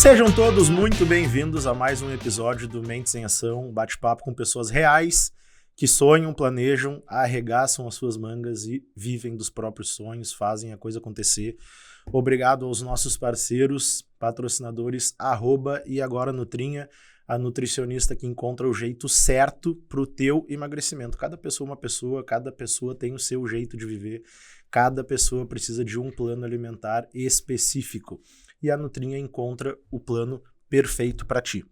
Sejam todos muito bem-vindos a mais um episódio do Mentes em Ação, um bate-papo com pessoas reais que sonham, planejam, arregaçam as suas mangas e vivem dos próprios sonhos, fazem a coisa acontecer. Obrigado aos nossos parceiros, patrocinadores, e agora Nutrinha, a nutricionista que encontra o jeito certo para o teu emagrecimento. Cada pessoa é uma pessoa, cada pessoa tem o seu jeito de viver, cada pessoa precisa de um plano alimentar específico. E a Nutrinha encontra o plano perfeito para ti.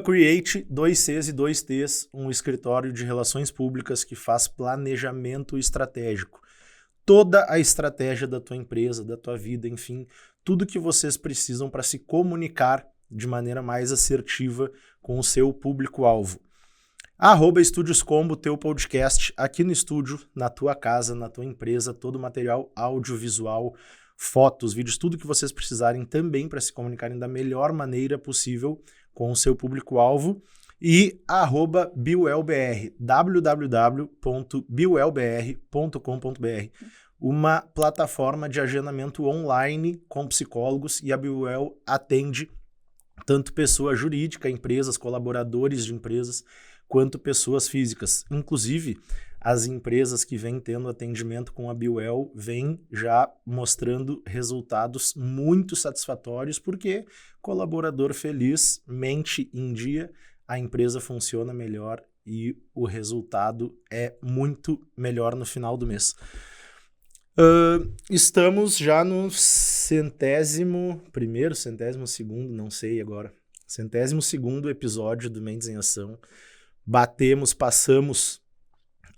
@Create, 2Cs e 2Ts, um escritório de relações públicas que faz planejamento estratégico. Toda a estratégia da tua empresa, da tua vida, enfim, tudo que vocês precisam para se comunicar de maneira mais assertiva com o seu público-alvo. @Estúdios Combo, teu podcast, aqui no estúdio, na tua casa, na tua empresa, todo o material audiovisual, fotos, vídeos, tudo que vocês precisarem também para se comunicarem da melhor maneira possível com o seu público-alvo. E @BeWellBR, www.bewellbr.com.br, uma plataforma de agendamento online com psicólogos, e a BeWell atende tanto pessoa jurídica, empresas, colaboradores de empresas, quanto pessoas físicas. Inclusive, as empresas que vêm tendo atendimento com a BeWell vêm já mostrando resultados muito satisfatórios, porque colaborador feliz, mente em dia, a empresa funciona melhor e o resultado é muito melhor no final do mês. Estamos já no 102º, não sei agora, 102º episódio do Mentes em Ação. Passamos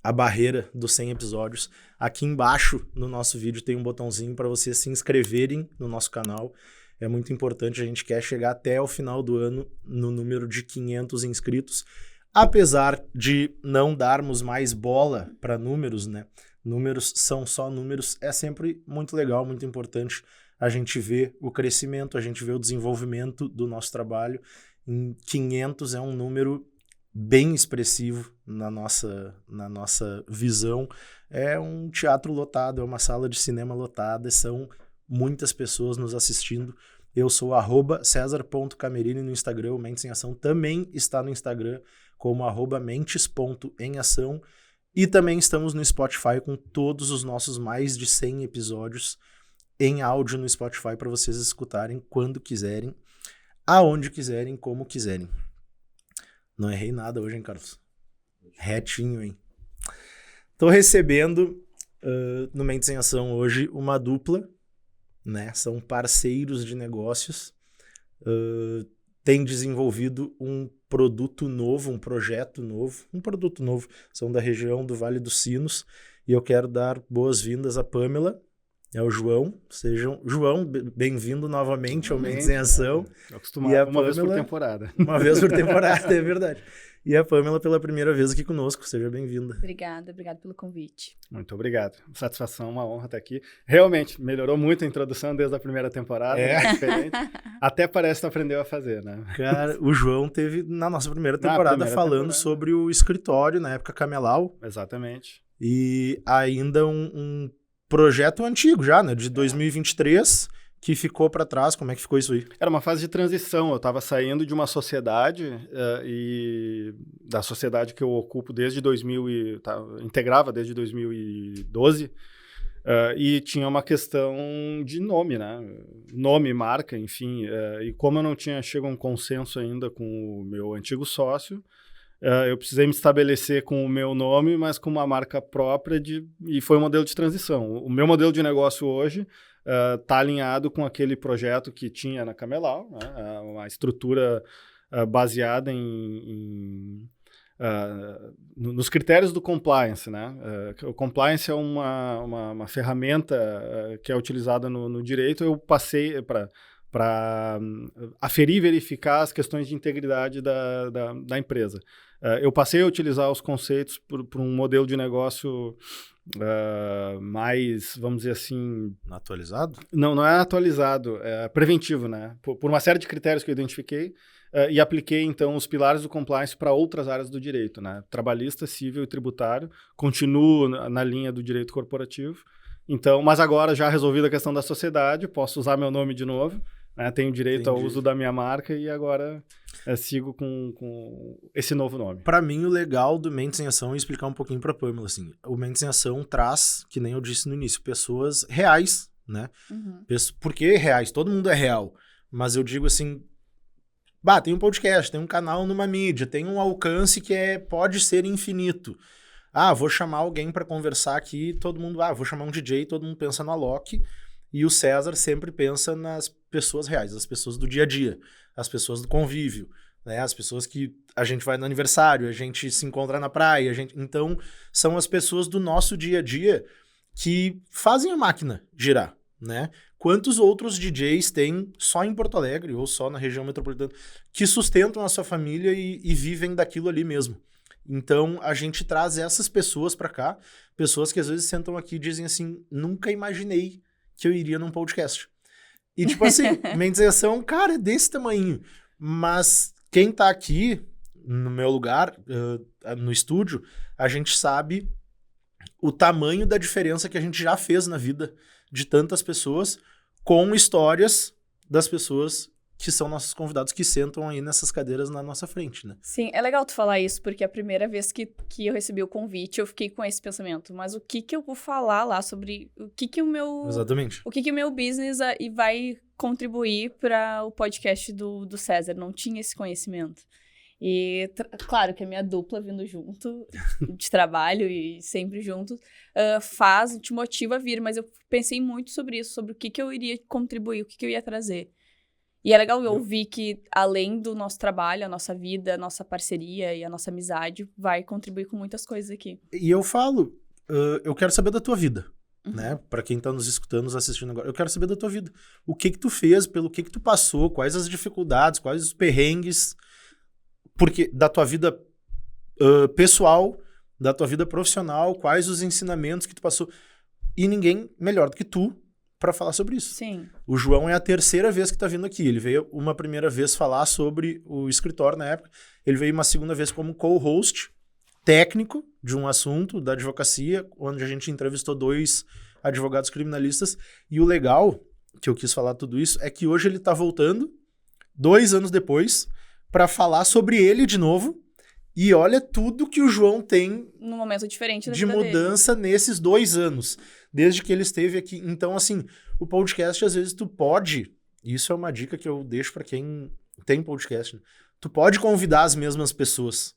a barreira dos 100 episódios. Aqui embaixo no nosso vídeo tem um botãozinho para vocês se inscreverem no nosso canal. É muito importante, a gente quer chegar até o final do ano no número de 500 inscritos. Apesar de não darmos mais bola para números, né? Números são só números, é sempre muito legal, muito importante a gente ver o crescimento, a gente ver o desenvolvimento do nosso trabalho. Em 500 é um número bem expressivo na nossa visão. É um teatro lotado, é uma sala de cinema lotada, são muitas pessoas nos assistindo. Eu sou @Cesar.Camerini no Instagram, o Mentes em Ação também está no Instagram como @Mentes.emação, e também estamos no Spotify com todos os nossos mais de 100 episódios em áudio no Spotify para vocês escutarem quando quiserem, aonde quiserem, como quiserem. Não errei nada hoje, hein, Carlos? Retinho, hein? Tô recebendo no Mentes em Ação hoje uma dupla, né? São parceiros de negócios, têm desenvolvido um produto novo, um projeto novo, são da região do Vale dos Sinos, e eu quero dar boas-vindas a Pamela, o João. João, bem-vindo novamente ao Mentes em Ação. Acostumado, uma vez por temporada. Uma vez por temporada, é verdade. E a Pamela pela primeira vez aqui conosco, seja bem-vinda. Obrigada pelo convite. Muito obrigado. Satisfação, uma honra estar aqui. Realmente, melhorou muito a introdução desde a primeira temporada, diferente. Até parece que tu aprendeu a fazer, né? Cara, o João teve na nossa primeira temporada falando sobre o escritório, na época Camelau. Exatamente. E ainda um projeto antigo já, né? De 2023... que ficou para trás. Como é que ficou isso aí? Era uma fase de transição. Eu estava saindo de uma sociedade, e da sociedade que eu ocupo desde integrava desde 2012, e tinha uma questão de nome, né? Nome, marca, enfim. E como eu não tinha chegado a um consenso ainda com o meu antigo sócio, eu precisei me estabelecer com o meu nome, mas com uma marca própria, e foi um modelo de transição. O meu modelo de negócio hoje está alinhado com aquele projeto que tinha na Camelau, né? Uma estrutura baseada nos critérios do compliance, né? O compliance é uma ferramenta que é utilizada no direito. Eu passei para aferir e verificar as questões de integridade da empresa. Eu passei a utilizar os conceitos por um modelo de negócio mais, vamos dizer assim... Atualizado? Não é atualizado, é preventivo, né? Por uma série de critérios que eu identifiquei, e apliquei, então, os pilares do compliance para outras áreas do direito, né? Trabalhista, civil e tributário. Continuo na linha do direito corporativo. Então, mas agora, já resolvida a questão da sociedade, posso usar meu nome de novo, né? Tenho direito ao Entendi. uso da minha marca e agora sigo com esse novo nome. Pra mim, o legal do Mentes em Ação é explicar um pouquinho pra Pamela, assim. O Mentes em Ação traz, que nem eu disse no início, pessoas reais, né? Uhum. Por que reais? Todo mundo é real. Mas eu digo assim, tem um podcast, tem um canal numa mídia, tem um alcance que pode ser infinito. Vou chamar alguém pra conversar aqui, todo mundo, vou chamar um DJ, todo mundo pensa no Alok, e o César sempre pensa nas pessoas reais, as pessoas do dia a dia, as pessoas do convívio, né? As pessoas que a gente vai no aniversário, a gente se encontra na praia, então são as pessoas do nosso dia a dia que fazem a máquina girar, né? Quantos outros DJs tem só em Porto Alegre ou só na região metropolitana que sustentam a sua família e vivem daquilo ali mesmo? Então, a gente traz essas pessoas pra cá, pessoas que às vezes sentam aqui e dizem assim, nunca imaginei que eu iria num podcast. E tipo assim, Mentes em Ação, cara, é desse tamanho. Mas quem tá aqui, no meu lugar, no estúdio, a gente sabe o tamanho da diferença que a gente já fez na vida de tantas pessoas, com histórias das pessoas que são nossos convidados, que sentam aí nessas cadeiras na nossa frente, né? Sim, é legal tu falar isso, porque a primeira vez que eu recebi o convite, eu fiquei com esse pensamento. Mas o que eu vou falar lá sobre o que o meu... Exatamente. O que o meu business vai contribuir para o podcast do César? Não tinha esse conhecimento. E, claro que a minha dupla vindo junto, de trabalho e sempre juntos, te motiva a vir. Mas eu pensei muito sobre isso, sobre o que eu iria contribuir, o que eu ia trazer. E é legal eu ouvir que, além do nosso trabalho, a nossa vida, a nossa parceria e a nossa amizade, vai contribuir com muitas coisas aqui. E eu falo, eu quero saber da tua vida, né? Pra quem tá nos escutando, nos assistindo agora, eu quero saber da tua vida. O que tu fez, pelo que tu passou, quais as dificuldades, quais os perrengues, porque da tua vida pessoal, da tua vida profissional, quais os ensinamentos que tu passou. E ninguém melhor do que tu para falar sobre isso. Sim. O João é a terceira vez que tá vindo aqui. Ele veio uma primeira vez falar sobre o escritório na época. Ele veio uma segunda vez como co-host técnico de um assunto da advocacia, onde a gente entrevistou 2 advogados criminalistas. E o legal, que eu quis falar tudo isso, é que hoje ele tá voltando, 2 anos depois, para falar sobre ele de novo. E olha tudo que o João tem Num momento diferente da de vida mudança nesses 2 anos, desde que ele esteve aqui. Então, assim, o podcast, às vezes, tu pode, isso é uma dica que eu deixo para quem tem podcast, né? Tu pode convidar as mesmas pessoas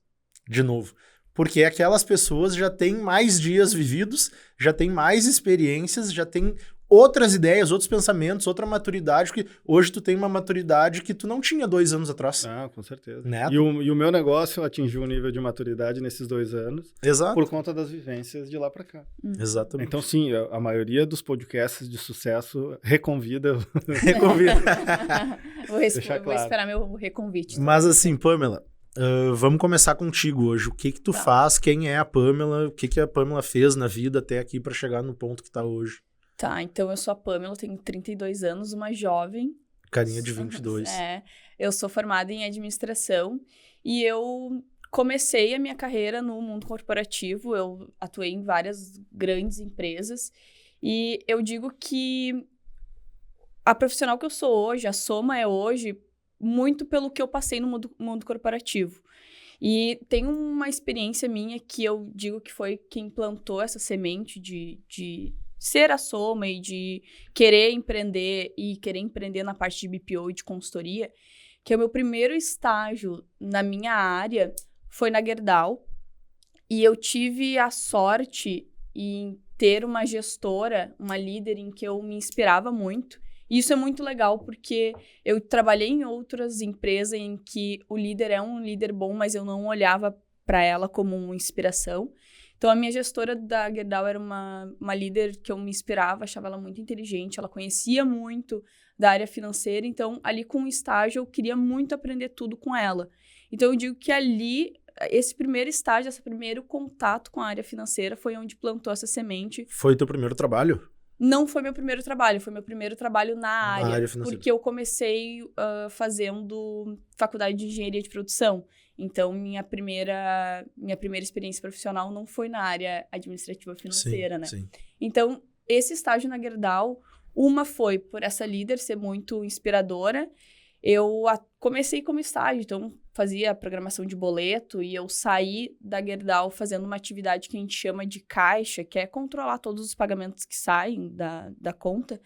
de novo, porque aquelas pessoas já têm mais dias vividos, já têm mais experiências, já têm outras ideias, outros pensamentos, outra maturidade, porque hoje tu tem uma maturidade que tu não tinha 2 anos atrás. Com certeza. Né? E o meu negócio atingiu um nível de maturidade nesses 2 anos. Exato. Por conta das vivências de lá para cá. Exatamente. Então, sim, a maioria dos podcasts de sucesso reconvida. Vou esperar meu reconvite. Mas assim, Pamela, vamos começar contigo hoje. O que tu faz? Quem é a Pamela? O que a Pamela fez na vida até aqui para chegar no ponto que tá hoje? Tá, então eu sou a Pamela, tenho 32 anos, uma jovem. Carinha de 22. Eu sou formada em administração e eu comecei a minha carreira no mundo corporativo. Eu atuei em várias grandes empresas e eu digo que a profissional que eu sou hoje, a Soma é hoje, muito pelo que eu passei no mundo corporativo. E tem uma experiência minha que eu digo que foi quem plantou essa semente de ser a Soma e de querer empreender na parte de BPO e de consultoria, que é o meu primeiro estágio na minha área foi na Gerdau, e eu tive a sorte em ter uma gestora, uma líder em que eu me inspirava muito. E isso é muito legal porque eu trabalhei em outras empresas em que o líder é um líder bom, mas eu não olhava para ela como uma inspiração. Então, a minha gestora da Gerdau era uma líder que eu me inspirava, achava ela muito inteligente, ela conhecia muito da área financeira, então, ali com o estágio, eu queria muito aprender tudo com ela. Então, eu digo que ali, esse primeiro estágio, esse primeiro contato com a área financeira foi onde plantou essa semente. Foi teu primeiro trabalho? Não foi meu primeiro trabalho, foi meu primeiro trabalho na área financeira. Porque eu comecei fazendo faculdade de engenharia de produção. Então, minha primeira experiência profissional não foi na área administrativa financeira, né? Sim. Então, esse estágio na Gerdau, Uma foi por essa líder ser muito inspiradora. Eu comecei como estágio, então fazia programação de boleto e eu saí da Gerdau fazendo uma atividade que a gente chama de caixa, que é controlar todos os pagamentos que saem da conta.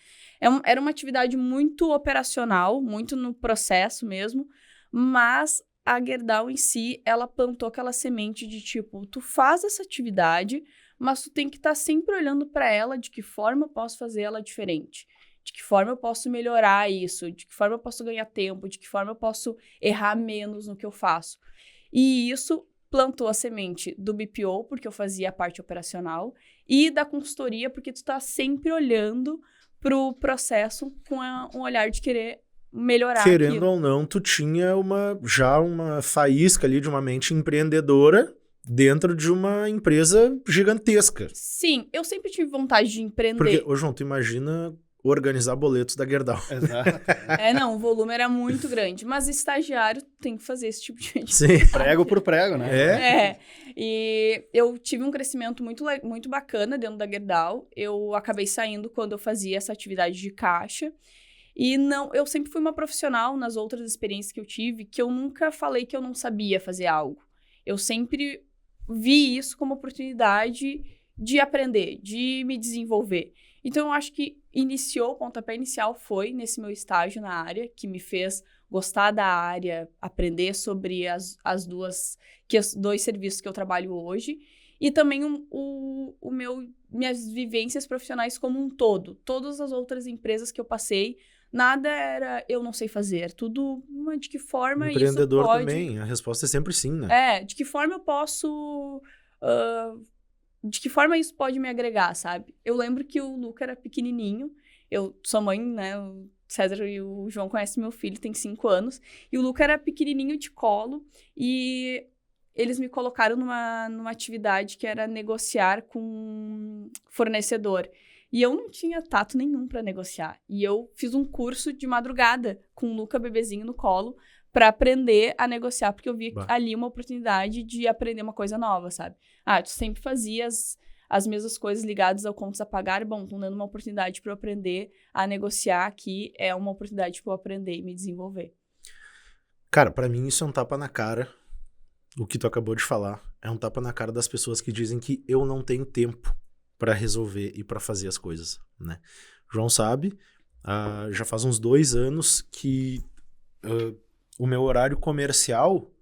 Era uma atividade muito operacional, muito no processo mesmo, mas a Gerdau em si, ela plantou aquela semente de tipo, tu faz essa atividade, mas tu tem que estar sempre olhando para ela, de que forma eu posso fazer ela diferente. De que forma eu posso melhorar isso, de que forma eu posso ganhar tempo, de que forma eu posso errar menos no que eu faço. E isso plantou a semente do BPO, porque eu fazia a parte operacional, e da consultoria, porque tu tá sempre olhando pro processo com um olhar de querer melhorar Querendo aquilo. ou não, tu tinha já uma faísca ali de uma mente empreendedora dentro de uma empresa gigantesca. Sim, eu sempre tive vontade de empreender. Porque, ô João, tu imagina organizar boletos da Gerdau. Exato. Não, o volume era muito grande. Mas estagiário tem que fazer esse tipo de Sim. Prego por prego, né? E eu tive um crescimento muito bacana dentro da Gerdau. Eu acabei saindo quando eu fazia essa atividade de caixa. E eu sempre fui uma profissional nas outras experiências que eu tive, que eu nunca falei que eu não sabia fazer algo. Eu sempre vi isso como oportunidade de aprender, de me desenvolver. Então, eu acho que o pontapé inicial foi nesse meu estágio na área, que me fez gostar da área, aprender sobre os dois serviços que eu trabalho hoje, e também minhas vivências profissionais como um todo. Todas as outras empresas que eu passei, nada era eu não sei fazer, tudo de que forma isso pode... Empreendedor também, a resposta é sempre sim, né? De que forma eu posso... de que forma isso pode me agregar, sabe? Eu lembro que o Luca era pequenininho, eu sou mãe, né, o César e o João conhecem meu filho, tem 5 anos, e o Luca era pequenininho de colo, e eles me colocaram numa atividade que era negociar com fornecedor. E eu não tinha tato nenhum para negociar. E eu fiz um curso de madrugada com o Luca bebezinho no colo para aprender a negociar, porque eu vi ali uma oportunidade de aprender uma coisa nova, sabe? Tu sempre fazia as mesmas coisas ligadas ao contas a pagar. Bom, estão dando uma oportunidade para eu aprender a negociar aqui, é uma oportunidade para eu aprender e me desenvolver. Cara, para mim isso é um tapa na cara. O que tu acabou de falar é um tapa na cara das pessoas que dizem que eu não tenho tempo para resolver e para fazer as coisas, né? João sabe, já faz uns 2 anos que o meu horário comercial,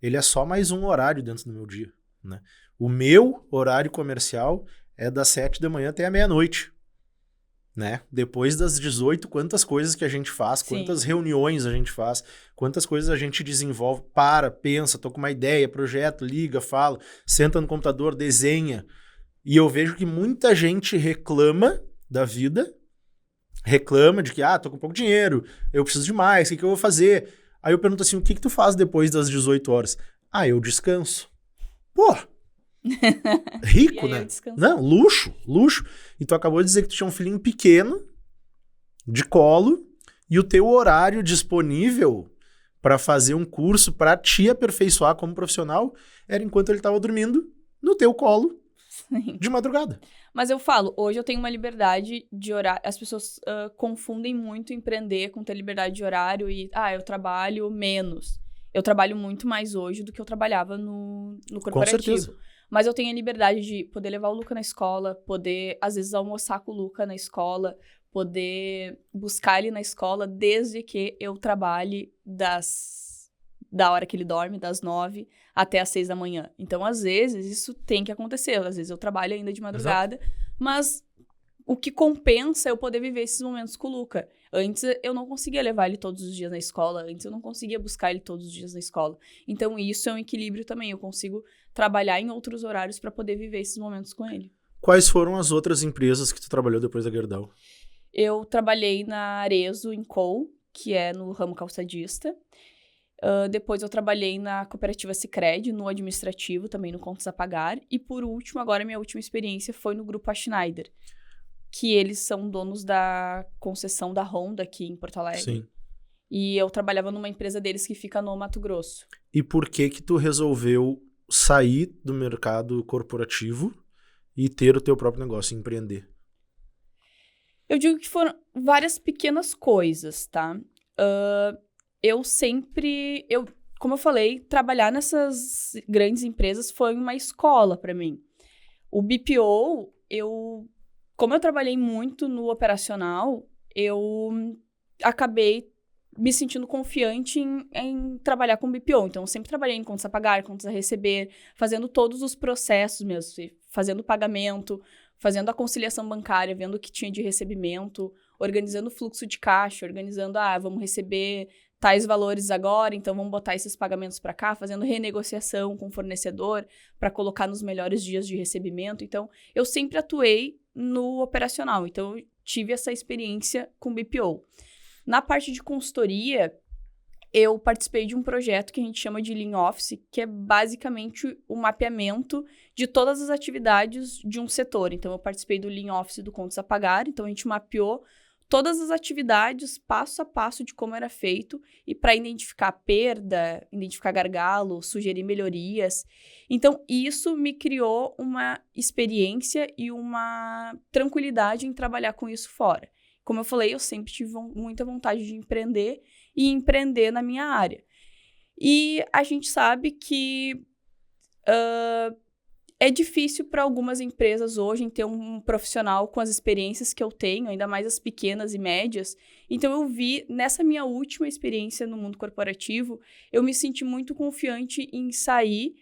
ele é só mais um horário dentro do meu dia, né? O meu horário comercial é das 7 da manhã até a meia-noite, né? Depois das 18, quantas coisas que a gente faz, quantas reuniões a gente faz, quantas coisas a gente desenvolve, pensa, tô com uma ideia, projeto, liga, fala, senta no computador, desenha. E eu vejo que muita gente reclama da vida, reclama de que, tô com pouco dinheiro, eu preciso de mais, o que eu vou fazer? Aí eu pergunto assim, o que tu faz depois das 18 horas? Eu descanso. Pô, rico, né? Não, luxo. E tu acabou de dizer que tu tinha um filhinho pequeno, de colo, e o teu horário disponível para fazer um curso, para te aperfeiçoar como profissional, era enquanto ele estava dormindo no teu colo, de madrugada. Mas eu falo, hoje eu tenho uma liberdade de horário. As pessoas confundem muito empreender com ter liberdade de horário e, eu trabalho menos. Eu trabalho muito mais hoje do que eu trabalhava no corporativo. Com certeza. Mas eu tenho a liberdade de poder levar o Luca na escola, poder, às vezes, almoçar com o Luca na escola, poder buscar ele na escola, desde que eu trabalhe da hora que ele dorme, das 9 até as 6 da manhã. Então, às vezes, isso tem que acontecer. Às vezes eu trabalho ainda de madrugada, mas o que compensa é eu poder viver esses momentos com o Luca. Antes, eu não conseguia levar ele todos os dias na escola. Antes, eu não conseguia buscar ele todos os dias na escola. Então, isso é um equilíbrio também. Eu consigo trabalhar em outros horários para poder viver esses momentos com ele. Quais foram as outras empresas que tu trabalhou depois da Gerdau? Eu trabalhei na Arezzo Co., que é no ramo calçadista. Depois eu trabalhei na cooperativa Sicredi, no administrativo, também no contas a pagar. E por último, agora minha última experiência foi no grupo A Schneider, que eles são donos da concessão da Honda aqui em Porto Alegre. Sim. E eu trabalhava numa empresa deles que fica no Mato Grosso. E por que tu resolveu sair do mercado corporativo e ter o teu próprio negócio, empreender? Eu digo que foram várias pequenas coisas, tá? Como eu falei, trabalhar nessas grandes empresas foi uma escola para mim. O BPO, como eu trabalhei muito no operacional, eu acabei me sentindo confiante em trabalhar com BPO. Então, eu sempre trabalhei em contas a pagar, contas a receber, fazendo todos os processos mesmo, fazendo pagamento, fazendo a conciliação bancária, vendo o que tinha de recebimento, organizando o fluxo de caixa, organizando, vamos receber tais valores agora, então vamos botar esses pagamentos para cá, fazendo renegociação com o fornecedor para colocar nos melhores dias de recebimento. Então, eu sempre atuei no operacional, então eu tive essa experiência com BPO. Na parte de consultoria, eu participei de um projeto que a gente chama de Lean Office, que é basicamente o mapeamento de todas as atividades de um setor. Então, eu participei do Lean Office do Contas a Pagar, então a gente mapeou todas as atividades, passo a passo de como era feito, e para identificar perda, identificar gargalo, sugerir melhorias. Então, isso me criou uma experiência e uma tranquilidade em trabalhar com isso fora. Como eu falei, eu sempre tive muita vontade de empreender e empreender na minha área. E a gente sabe que é difícil para algumas empresas hoje em ter um profissional com as experiências que eu tenho, ainda mais as pequenas e médias. Então, eu vi, nessa minha última experiência no mundo corporativo, eu me senti muito confiante em sair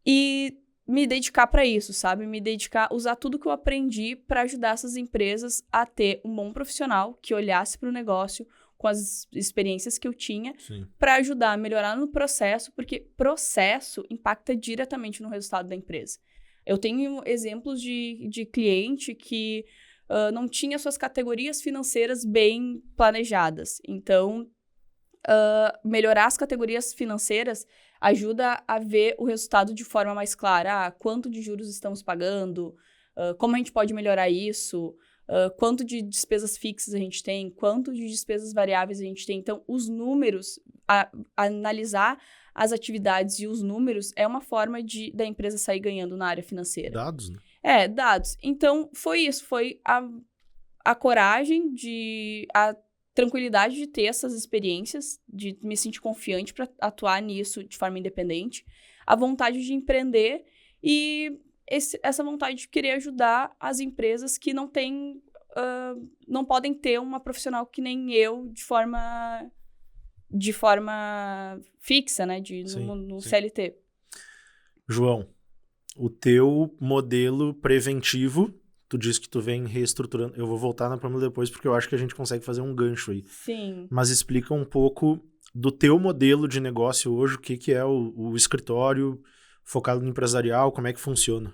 e me dedicar para isso, sabe? Me dedicar, usar tudo que eu aprendi para ajudar essas empresas a ter um bom profissional que olhasse para o negócio com as experiências que eu tinha, para ajudar a melhorar no processo, porque processo impacta diretamente no resultado da empresa. Eu tenho exemplos de cliente que não tinha suas categorias financeiras bem planejadas. Então, melhorar as categorias financeiras ajuda a ver o resultado de forma mais clara. Quanto de juros estamos pagando, como a gente pode melhorar isso, quanto de despesas fixas a gente tem, quanto de despesas variáveis a gente tem. Então, os números, analisar as atividades e os números é uma forma da empresa sair ganhando na área financeira. Dados, né? Dados. Então, foi isso, foi a coragem, a tranquilidade de ter essas experiências, de me sentir confiante para atuar nisso de forma independente, a vontade de empreender e essa vontade de querer ajudar as empresas que não podem ter uma profissional que nem eu de forma fixa, né, no CLT. João, o teu modelo preventivo, tu disse que tu vem reestruturando. Eu vou voltar na Pâmela depois, porque eu acho que a gente consegue fazer um gancho aí. Sim. Mas explica um pouco do teu modelo de negócio hoje, o que é o escritório focado no empresarial, como é que funciona?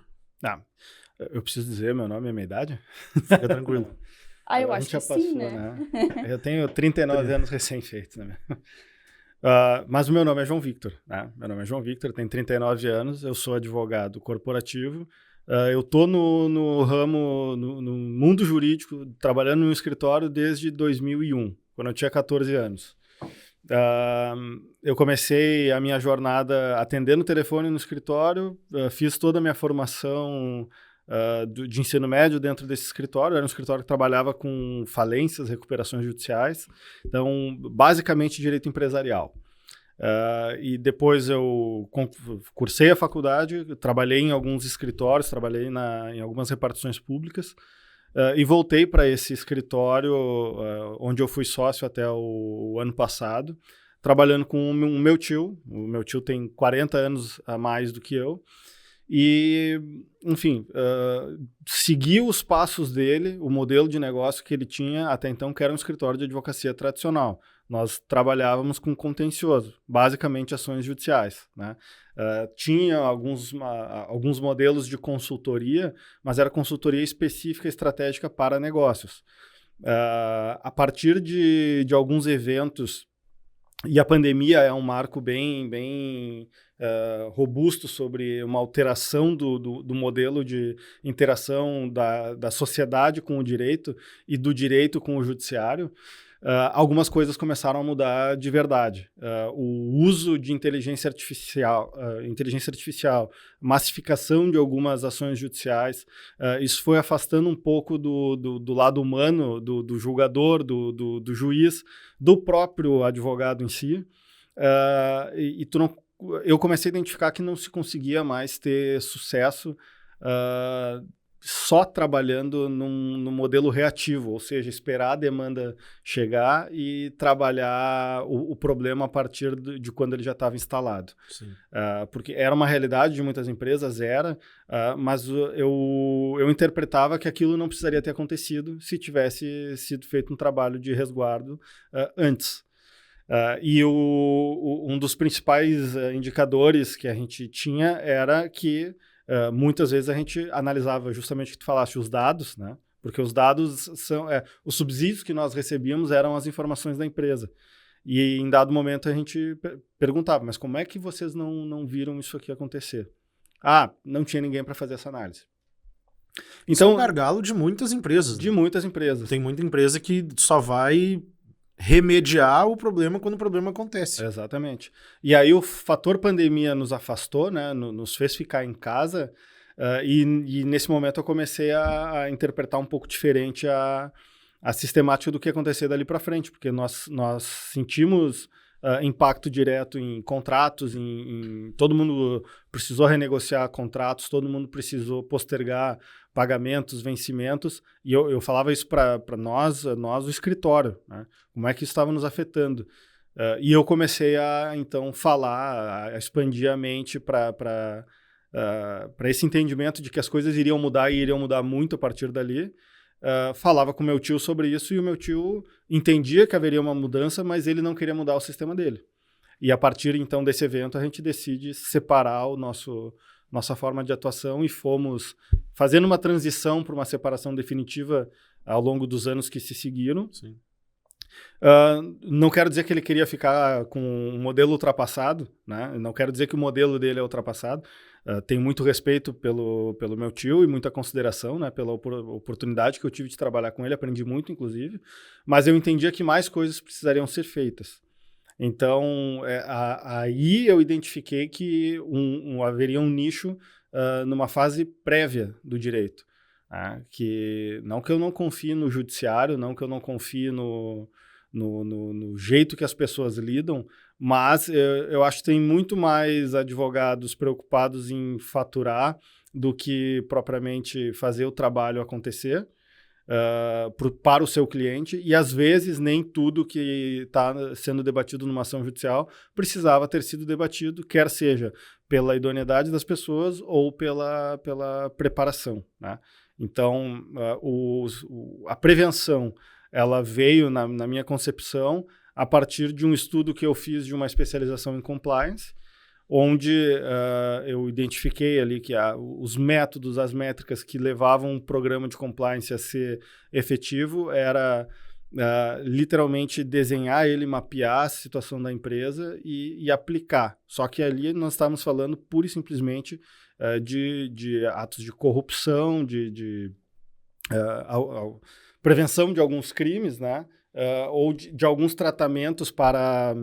Eu preciso dizer meu nome e a minha idade? Fica tranquilo. Eu acho que sim, né? Eu tenho 39 anos recém-feitos, né? Mas o meu nome é João Victor, né? Meu nome é João Victor, tenho 39 anos, eu sou advogado corporativo. Eu estou no ramo, no mundo jurídico, trabalhando no escritório desde 2001, quando eu tinha 14 anos. Eu comecei a minha jornada atendendo o telefone no escritório, fiz toda a minha formação de ensino médio dentro desse escritório. Era um escritório que trabalhava com falências, recuperações judiciais, então basicamente direito empresarial. E depois eu cursei a faculdade, trabalhei em alguns escritórios, trabalhei em algumas repartições públicas e voltei para esse escritório onde eu fui sócio até o ano passado, trabalhando com o meu tio. O meu tio tem 40 anos a mais do que eu e, enfim, segui os passos dele, o modelo de negócio que ele tinha até então, que era um escritório de advocacia tradicional. Nós trabalhávamos com contencioso, basicamente ações judiciais, né? Tinha alguns modelos de consultoria, mas era consultoria específica estratégica para negócios. A partir de alguns eventos, e a pandemia é um marco bem robusto sobre uma alteração do modelo de interação da sociedade com o direito e do direito com o judiciário, algumas coisas começaram a mudar de verdade. O uso de inteligência artificial, massificação de algumas ações judiciais, isso foi afastando um pouco do lado humano, do julgador, do juiz, do próprio advogado em si. Eu comecei a identificar que não se conseguia mais ter sucesso só trabalhando no modelo reativo, ou seja, esperar a demanda chegar e trabalhar o problema a partir de quando ele já estava instalado. Porque era uma realidade de muitas empresas, mas eu interpretava que aquilo não precisaria ter acontecido se tivesse sido feito um trabalho de resguardo antes. E um dos principais indicadores que a gente tinha era que muitas vezes a gente analisava justamente o que tu falaste, os dados, né? Porque os dados são... os subsídios que nós recebíamos eram as informações da empresa. E em dado momento a gente perguntava, mas como é que vocês não viram isso aqui acontecer? Não tinha ninguém para fazer essa análise. Então, isso é um gargalo de muitas empresas. De muitas empresas. Tem muita empresa que só vai remediar o problema quando o problema acontece. Exatamente. E aí o fator pandemia nos afastou, né? Nos fez ficar em casa, e nesse momento eu comecei a interpretar um pouco diferente a sistemática do que ia acontecer dali para frente, porque nós sentimos impacto direto em contratos, todo mundo precisou renegociar contratos, todo mundo precisou postergar pagamentos, vencimentos, e eu falava isso para nós, o escritório, né? Como é que isso estava nos afetando. E eu comecei a, então, falar, a expandir a mente para esse entendimento de que as coisas iriam mudar e iriam mudar muito a partir dali. Falava com meu tio sobre isso e o meu tio entendia que haveria uma mudança, mas ele não queria mudar o sistema dele. E a partir, então, desse evento, a gente decide separar nossa forma de atuação e fomos fazendo uma transição para uma separação definitiva ao longo dos anos que se seguiram. Sim. Não quero dizer que ele queria ficar com um modelo ultrapassado, né? Não quero dizer que o modelo dele é ultrapassado. Tenho muito respeito pelo meu tio e muita consideração, né, pela oportunidade que eu tive de trabalhar com ele, aprendi muito, inclusive, mas eu entendia que mais coisas precisariam ser feitas. Então, aí eu identifiquei que haveria um nicho numa fase prévia do direito. Não que eu não confie no judiciário, não que eu não confie no jeito que as pessoas lidam, mas eu acho que tem muito mais advogados preocupados em faturar do que propriamente fazer o trabalho acontecer para o seu cliente, e às vezes nem tudo que está sendo debatido numa ação judicial precisava ter sido debatido, quer seja pela idoneidade das pessoas ou pela preparação, né? Então, a prevenção ela veio, na minha concepção, a partir de um estudo que eu fiz de uma especialização em compliance, onde eu identifiquei ali que os métodos, as métricas que levavam um programa de compliance a ser efetivo era literalmente desenhar ele, mapear a situação da empresa e aplicar. Só que ali nós estávamos falando pura e simplesmente de atos de corrupção, de prevenção de alguns crimes, né? Ou de alguns tratamentos para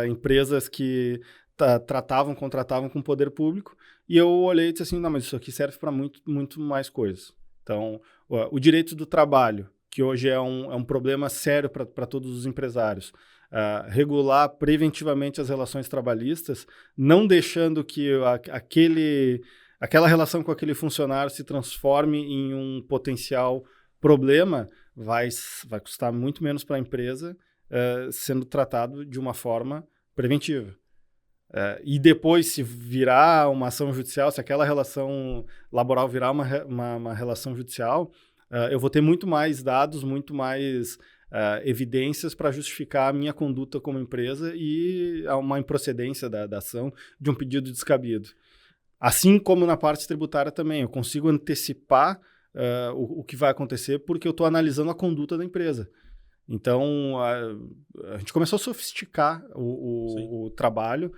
empresas que contratavam com o poder público, e eu olhei e disse assim, não, mas isso aqui serve para muito, muito mais coisas. Então, o direito do trabalho, que hoje é um problema sério para todos os empresários, regular preventivamente as relações trabalhistas, não deixando que aquela relação com aquele funcionário se transforme em um potencial problema, vai custar muito menos para a empresa sendo tratado de uma forma preventiva. E depois, se virar uma ação judicial, se aquela relação laboral virar uma relação judicial, eu vou ter muito mais dados, muito mais evidências para justificar a minha conduta como empresa e uma improcedência da ação de um pedido descabido. Assim como na parte tributária também, eu consigo antecipar o que vai acontecer porque eu estou analisando a conduta da empresa. Então, a gente começou a sofisticar o trabalho,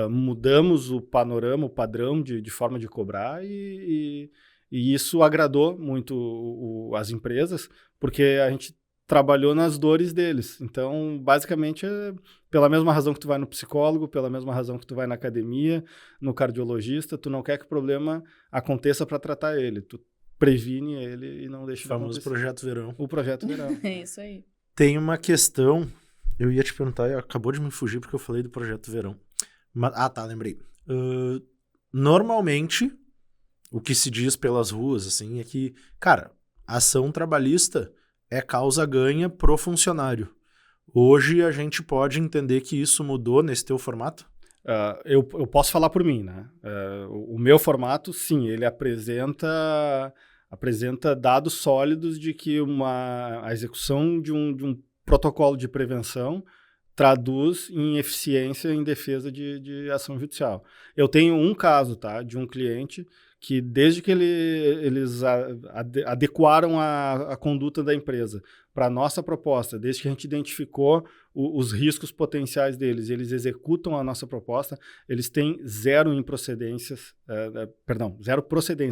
mudamos o panorama, o padrão de forma de cobrar e isso agradou muito as empresas, porque a gente trabalhou nas dores deles. Então, basicamente, é pela mesma razão que tu vai no psicólogo, pela mesma razão que tu vai na academia, no cardiologista, tu não quer que o problema aconteça para tratar ele. Tu previne ele e não deixa O famoso Projeto Verão. O Projeto Verão. É isso aí. Tem uma questão, eu ia te perguntar, acabou de me fugir porque eu falei do Projeto Verão. Lembrei. Normalmente, o que se diz pelas ruas, assim, é que, cara, ação trabalhista é causa ganha pro funcionário. Hoje a gente pode entender que isso mudou nesse teu formato? Eu posso falar por mim, né? O meu formato, sim, ele apresenta dados sólidos de que a execução de um protocolo de prevenção traduz em eficiência em defesa de ação judicial. Eu tenho um caso, tá, de um cliente que desde que eles adequaram a conduta da empresa para a nossa proposta, desde que a gente identificou os riscos potenciais deles, eles executam a nossa proposta, eles têm zero procedências,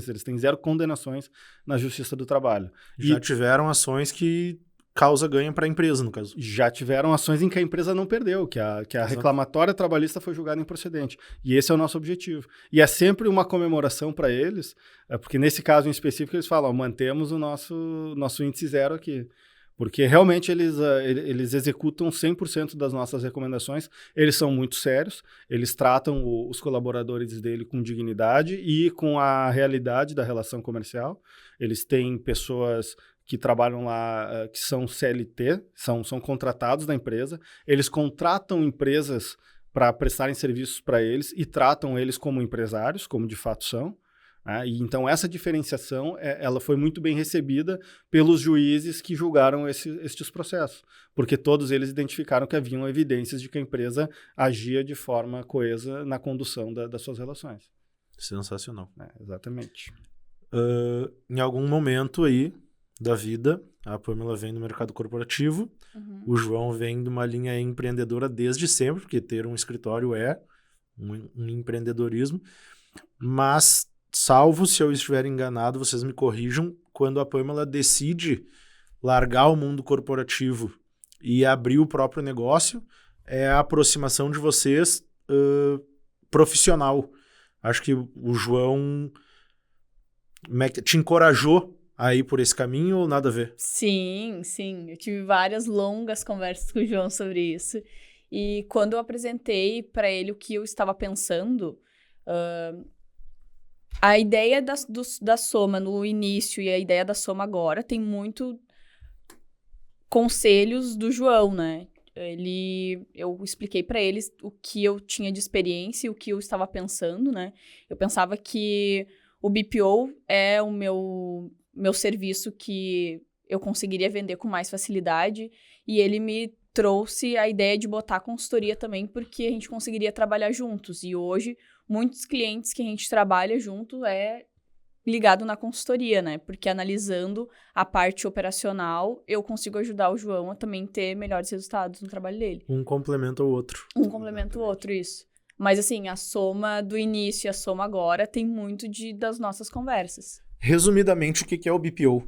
eles têm zero condenações na Justiça do Trabalho. Já tiveram ações que causa ganha para a empresa, no caso. Já tiveram ações em que a empresa não perdeu, que a reclamatória trabalhista foi julgada improcedente. E esse é o nosso objetivo. E é sempre uma comemoração para eles, porque nesse caso em específico eles falam, mantemos o nosso índice zero aqui. Porque realmente eles executam 100% das nossas recomendações, eles são muito sérios, eles tratam os colaboradores dele com dignidade e com a realidade da relação comercial. Eles têm pessoas que trabalham lá, que são CLT, são contratados da empresa, eles contratam empresas para prestarem serviços para eles e tratam eles como empresários, como de fato são. E então essa diferenciação ela foi muito bem recebida pelos juízes que julgaram estes processos, porque todos eles identificaram que haviam evidências de que a empresa agia de forma coesa na condução das suas relações. Sensacional. Exatamente. Em algum momento aí da vida, a Pamela vem do mercado corporativo, o João vem de uma linha empreendedora desde sempre, porque ter um escritório é um empreendedorismo, mas, salvo se eu estiver enganado, vocês me corrijam, quando a Pamela decide largar o mundo corporativo e abrir o próprio negócio, é a aproximação de vocês profissional. Acho que o João te encorajou a ir por esse caminho ou nada a ver? Sim. Eu tive várias longas conversas com o João sobre isso. E quando eu apresentei para ele o que eu estava pensando, a ideia da Soma no início e a ideia da Soma agora tem muito conselhos do João, né? Eu expliquei para eles o que eu tinha de experiência e o que eu estava pensando, né? Eu pensava que o BPO é o meu serviço que eu conseguiria vender com mais facilidade, e ele me trouxe a ideia de botar consultoria também, porque a gente conseguiria trabalhar juntos. E hoje, muitos clientes que a gente trabalha junto é ligado na consultoria, né? Porque analisando a parte operacional, eu consigo ajudar o João a também ter melhores resultados no trabalho dele. Um complementa o outro. Um complementa o outro, isso. Mas assim, a Soma do início e a Soma agora tem muito das nossas conversas. Resumidamente, o que é o BPO?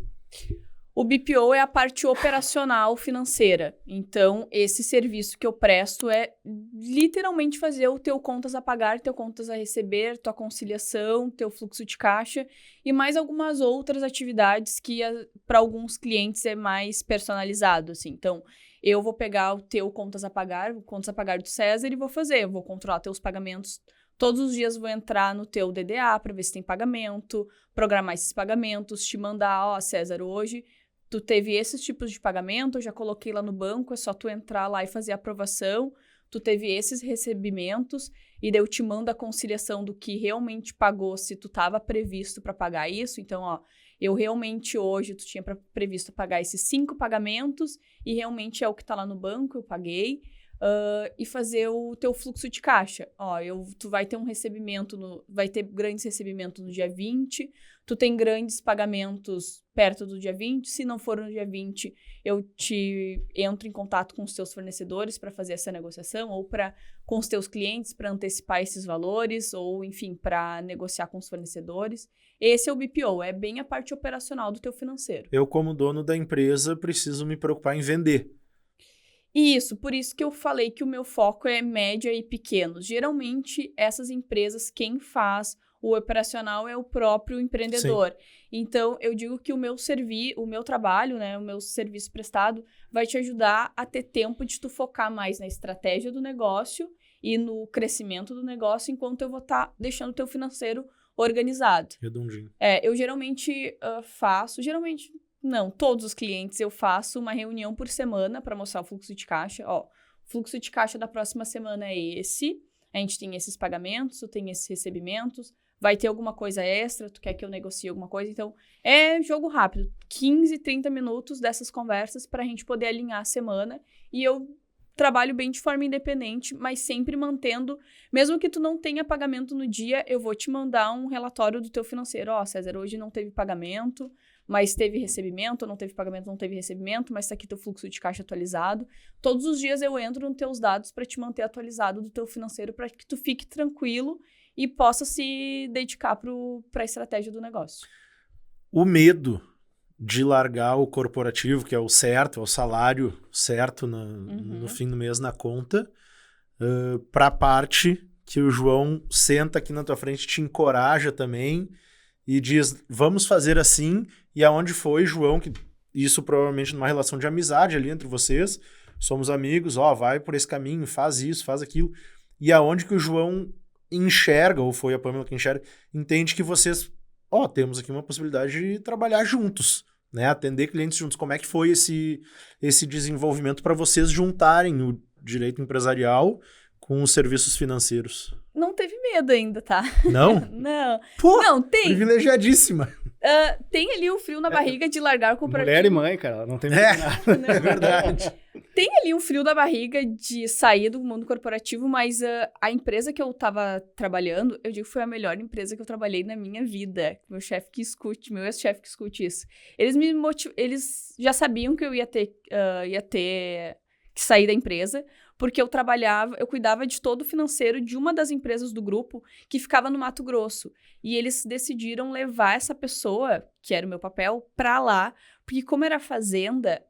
O BPO é a parte operacional financeira. Então, esse serviço que eu presto é literalmente fazer o teu contas a pagar, teu contas a receber, tua conciliação, teu fluxo de caixa e mais algumas outras atividades que para alguns clientes é mais personalizado, assim. Então, eu vou pegar o teu contas a pagar do César e vou fazer. Eu vou controlar teus pagamentos. Todos os dias vou entrar no teu DDA para ver se tem pagamento, programar esses pagamentos, te mandar, César, hoje tu teve esses tipos de pagamento, eu já coloquei lá no banco, é só tu entrar lá e fazer a aprovação, tu teve esses recebimentos, e daí eu te mando a conciliação do que realmente pagou, se tu estava previsto para pagar isso. Então, eu realmente hoje, tu tinha previsto pagar esses 5 pagamentos, e realmente é o que está lá no banco, eu paguei. e fazer o teu fluxo de caixa. Ó, tu vai ter um recebimento, vai ter grandes recebimentos no dia 20, tu tem grandes pagamentos perto do dia 20, se não for no dia 20, eu entro em contato com os teus fornecedores para fazer essa negociação, ou com os teus clientes para antecipar esses valores, ou enfim, para negociar com os fornecedores. Esse é o BPO, é bem a parte operacional do teu financeiro. Eu, como dono da empresa, preciso me preocupar em vender. Isso, por isso que eu falei que o meu foco é média e pequenos. Geralmente, essas empresas, quem faz o operacional é o próprio empreendedor. Sim. Então, eu digo que o meu trabalho, né, o meu serviço prestado, vai te ajudar a ter tempo de tu focar mais na estratégia do negócio e no crescimento do negócio, enquanto eu vou estar deixando o teu financeiro organizado. Redondinho. Eu geralmente não, todos os clientes eu faço uma reunião por semana para mostrar o fluxo de caixa. Ó, o fluxo de caixa da próxima semana é esse. A gente tem esses pagamentos, tu tem esses recebimentos. Vai ter alguma coisa extra, tu quer que eu negocie alguma coisa. Então, é jogo rápido. 15, 30 minutos dessas conversas para a gente poder alinhar a semana. E eu trabalho bem de forma independente, mas sempre mantendo... Mesmo que tu não tenha pagamento no dia, eu vou te mandar um relatório do teu financeiro. Ó, César, hoje não teve pagamento, mas teve recebimento, não teve pagamento, não teve recebimento, mas tá aqui teu fluxo de caixa atualizado. Todos os dias eu entro nos teus dados para te manter atualizado do teu financeiro, para que tu fique tranquilo e possa se dedicar para a estratégia do negócio. O medo de largar o corporativo, que é o certo, é o salário certo no fim do mês na conta, para a parte que o João senta aqui na tua frente, te encoraja também e diz, vamos fazer assim, e aonde foi, João, que isso provavelmente numa relação de amizade ali entre vocês, somos amigos, vai por esse caminho, faz isso, faz aquilo, e aonde que o João enxerga, ou foi a Pamela que enxerga, entende que vocês, temos aqui uma possibilidade de trabalhar juntos, né, atender clientes juntos. Como é que foi esse desenvolvimento para vocês juntarem o direito empresarial com os serviços financeiros? Não teve medo ainda, tá? Não? Não. Pô, não, tem. Privilegiadíssima. Tem ali o frio na barriga de largar o corporativo. Mulher e mãe, cara, ela não tem medo de nada. É verdade. Tem ali um frio na barriga de sair do mundo corporativo, mas a empresa que eu tava trabalhando, eu digo que foi a melhor empresa que eu trabalhei na minha vida. Meu ex-chefe que escute isso. Eles já sabiam que eu ia ter que sair da empresa, porque eu cuidava de todo o financeiro de uma das empresas do grupo que ficava no Mato Grosso. E eles decidiram levar essa pessoa, que era o meu papel, pra lá, porque como era fazenda,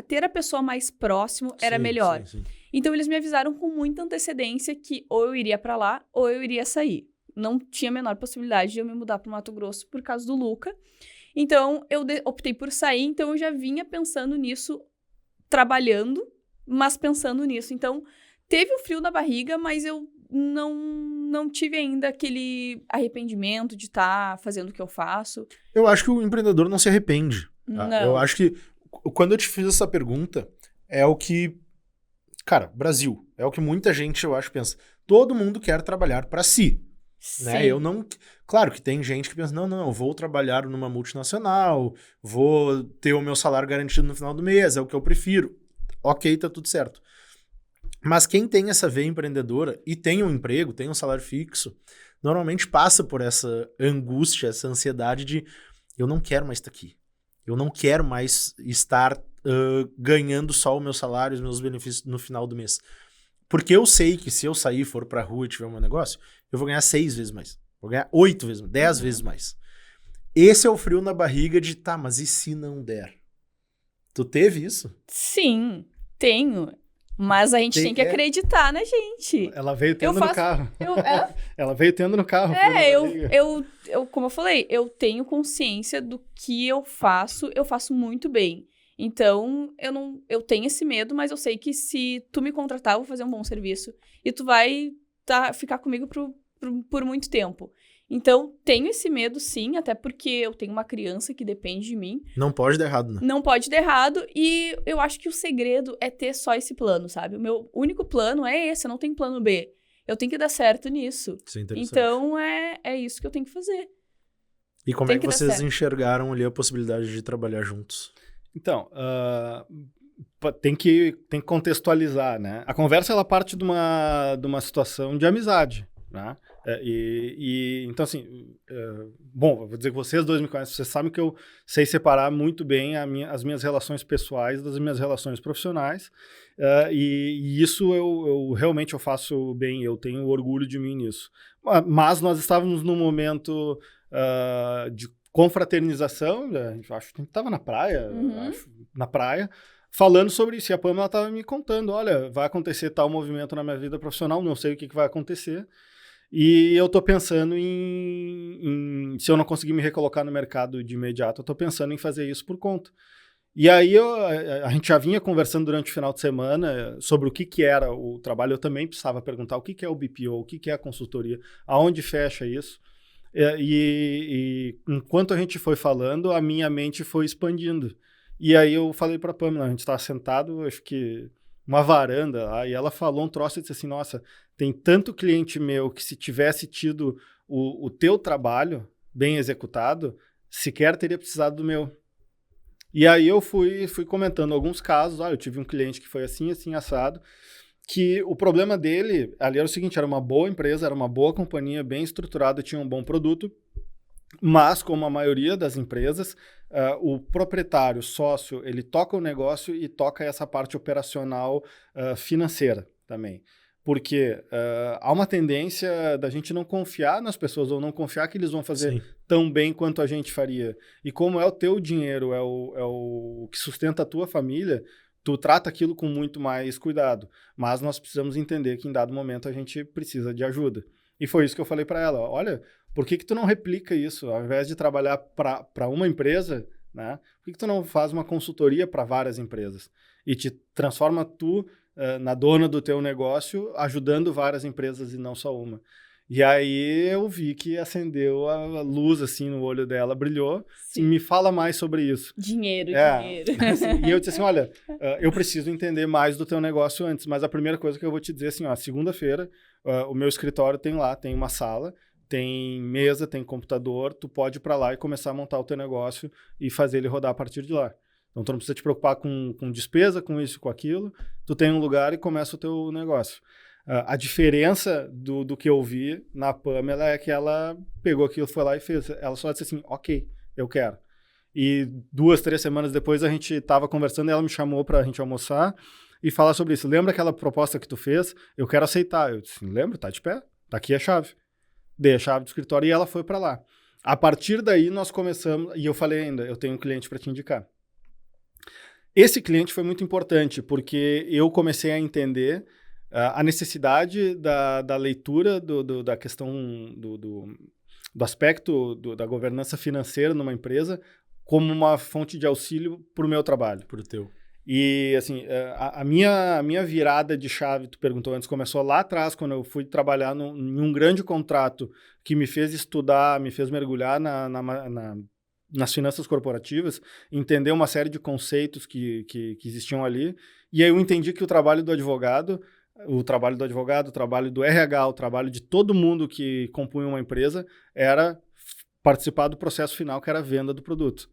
ter a pessoa mais próximo era melhor. Sim. Então, eles me avisaram com muita antecedência que ou eu iria pra lá, ou eu iria sair. Não tinha a menor possibilidade de eu me mudar pro Mato Grosso por causa do Luca. Então, eu optei por sair, então eu já vinha pensando nisso, trabalhando, mas pensando nisso. Então, teve o frio na barriga, mas eu não tive ainda aquele arrependimento de estar fazendo o que eu faço. Eu acho que o empreendedor não se arrepende. Tá? Não. Eu acho que, quando eu te fiz essa pergunta, é o que... Cara, Brasil, é o que muita gente, eu acho, pensa. Todo mundo quer trabalhar para si. Né? Eu não... Claro que tem gente que pensa, não, eu vou trabalhar numa multinacional, vou ter o meu salário garantido no final do mês, é o que eu prefiro. Ok, tá tudo certo. Mas quem tem essa veia empreendedora e tem um emprego, tem um salário fixo, normalmente passa por essa angústia, essa ansiedade de eu não quero mais estar aqui. Eu não quero mais estar ganhando só o meu salário, os meus benefícios no final do mês. Porque eu sei que se eu sair, for pra rua e tiver um negócio, eu vou ganhar 6 vezes mais. Vou ganhar 8 vezes mais, 10 vezes mais. Esse é o frio na barriga de, mas e se não der? Tu teve isso? Sim, tenho. Mas a gente tem que acreditar na gente. Ela veio tendo no carro. Ela veio tendo no carro. Como eu falei, eu tenho consciência do que eu faço muito bem. Então, eu tenho esse medo, mas eu sei que se tu me contratar, eu vou fazer um bom serviço. E tu vai ficar comigo por muito tempo. Então, tenho esse medo, sim, até porque eu tenho uma criança que depende de mim. Não pode dar errado, né? Não pode dar errado, e eu acho que o segredo é ter só esse plano, sabe? O meu único plano é esse, eu não tenho plano B. Eu tenho que dar certo nisso. Isso é interessante. Então, é isso que eu tenho que fazer. E como é que vocês enxergaram ali a possibilidade de trabalhar juntos? Então, tem que contextualizar, né? A conversa, ela parte de uma situação de amizade, né? Então, assim, bom, vou dizer que vocês dois me conhecem, vocês sabem que eu sei separar muito bem as minhas relações pessoais das minhas relações profissionais, e isso eu realmente faço bem, eu tenho orgulho de mim nisso. Mas nós estávamos num momento de confraternização, acho que a gente estava na praia, falando sobre isso, e a Pamela estava me contando, olha, vai acontecer tal movimento na minha vida profissional, não sei o que vai acontecer, e eu tô pensando se eu não conseguir me recolocar no mercado de imediato, eu tô pensando em fazer isso por conta. E aí a gente já vinha conversando durante o final de semana sobre o que era o trabalho, eu também precisava perguntar o que é o BPO, o que é a consultoria, aonde fecha isso. E enquanto a gente foi falando, a minha mente foi expandindo. E aí eu falei para a Pamela, a gente estava sentado, acho que uma varanda lá, e ela falou um troço e disse assim, nossa, tem tanto cliente meu que se tivesse tido o teu trabalho bem executado, sequer teria precisado do meu. E aí eu fui comentando alguns casos, eu tive um cliente que foi assim, assado, que o problema dele ali era o seguinte, era uma boa empresa, era uma boa companhia, bem estruturada, tinha um bom produto, mas, como a maioria das empresas, o proprietário, sócio, ele toca o negócio e toca essa parte operacional financeira também. Porque há uma tendência da gente não confiar nas pessoas ou não confiar que eles vão fazer tão bem quanto a gente faria. E como é o teu dinheiro, é o que sustenta a tua família, tu trata aquilo com muito mais cuidado. Mas nós precisamos entender que em dado momento a gente precisa de ajuda. E foi isso que eu falei para ela. Olha, por que tu não replica isso? Ao invés de trabalhar para uma empresa, né? Por que tu não faz uma consultoria para várias empresas? E te transforma tu na dona do teu negócio, ajudando várias empresas e não só uma. E aí eu vi que acendeu a luz assim no olho dela, brilhou. E me fala mais sobre isso. Dinheiro. Assim, e eu disse assim, olha, eu preciso entender mais do teu negócio antes, mas a primeira coisa que eu vou te dizer assim, segunda-feira, o meu escritório tem uma sala, tem mesa, tem computador, tu pode ir para lá e começar a montar o teu negócio e fazer ele rodar a partir de lá. Então, tu não precisa te preocupar com despesa, com isso, com aquilo. Tu tem um lugar e começa o teu negócio. A diferença do que eu vi na Pamela é que ela pegou aquilo, foi lá e fez. Ela só disse assim, ok, eu quero. E 2, 3 semanas depois a gente estava conversando e ela me chamou para a gente almoçar e falar sobre isso. Lembra aquela proposta que tu fez? Eu quero aceitar. Eu disse, lembro, tá de pé, tá aqui a chave. Dei a chave do escritório e ela foi para lá. A partir daí nós começamos, e eu falei ainda, eu tenho um cliente para te indicar. Esse cliente foi muito importante, porque eu comecei a entender a necessidade da leitura da questão do aspecto da governança financeira numa empresa como uma fonte de auxílio para o meu trabalho. Para o teu. E, assim, a minha virada de chave, tu perguntou antes, começou lá atrás, quando eu fui trabalhar em um grande contrato que me fez estudar, me fez mergulhar nas finanças corporativas, entender uma série de conceitos que existiam ali, e aí eu entendi que o trabalho do advogado, o trabalho do RH, o trabalho de todo mundo que compunha uma empresa, era participar do processo final, que era a venda do produto.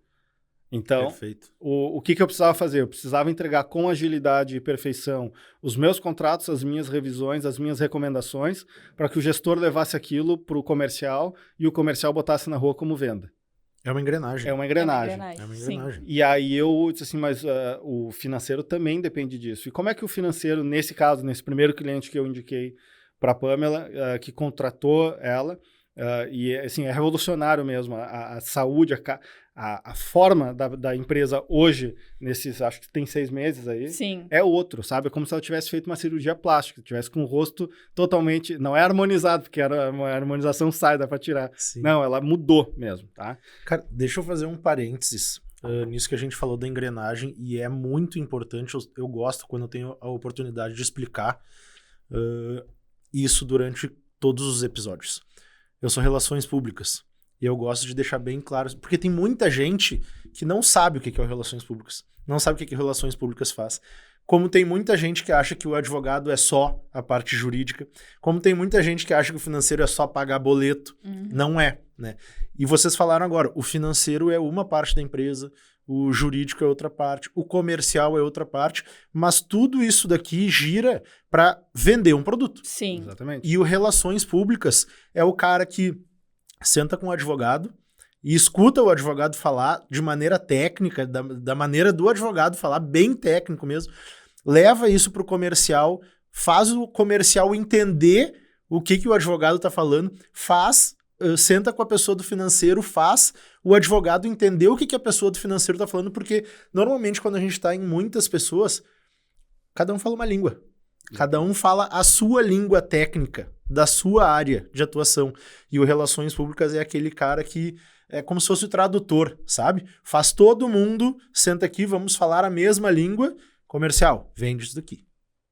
Então, o que eu precisava fazer? Eu precisava entregar com agilidade e perfeição os meus contratos, as minhas revisões, as minhas recomendações, para que o gestor levasse aquilo para o comercial e o comercial botasse na rua como venda. É uma engrenagem. Sim. E aí eu disse assim, mas o financeiro também depende disso. E como é que o financeiro, nesse caso, nesse primeiro cliente que eu indiquei para a Pamela, que contratou ela, e assim, é revolucionário mesmo, a saúde, a forma da empresa hoje, nesses, acho que tem 6 meses aí, Sim. É outro, sabe? É como se ela tivesse feito uma cirurgia plástica, tivesse com o rosto totalmente, não é harmonizado, porque era uma harmonização sai, dá pra tirar. Sim. Não, ela mudou mesmo, tá? Cara, deixa eu fazer um parênteses nisso que a gente falou da engrenagem, e é muito importante, eu gosto quando eu tenho a oportunidade de explicar isso durante todos os episódios. Eu sou relações públicas. E eu gosto de deixar bem claro, porque tem muita gente que não sabe o que é o relações públicas, não sabe o que relações públicas faz. Como tem muita gente que acha que o advogado é só a parte jurídica, como tem muita gente que acha que o financeiro é só pagar boleto, não é, né? E vocês falaram agora, o financeiro é uma parte da empresa, o jurídico é outra parte, o comercial é outra parte, mas tudo isso daqui gira para vender um produto. Sim. Exatamente. E o relações públicas é o cara que senta com o advogado e escuta o advogado falar de maneira técnica, da maneira do advogado falar, bem técnico mesmo, leva isso para o comercial, faz o comercial entender o que o advogado está falando, senta com a pessoa do financeiro, faz o advogado entender o que a pessoa do financeiro está falando, porque normalmente quando a gente está em muitas pessoas, cada um fala uma língua. Cada um fala a sua língua técnica, da sua área de atuação. E o Relações Públicas é aquele cara que é como se fosse o tradutor, sabe? Faz todo mundo, senta aqui, vamos falar a mesma língua, comercial, vende isso daqui.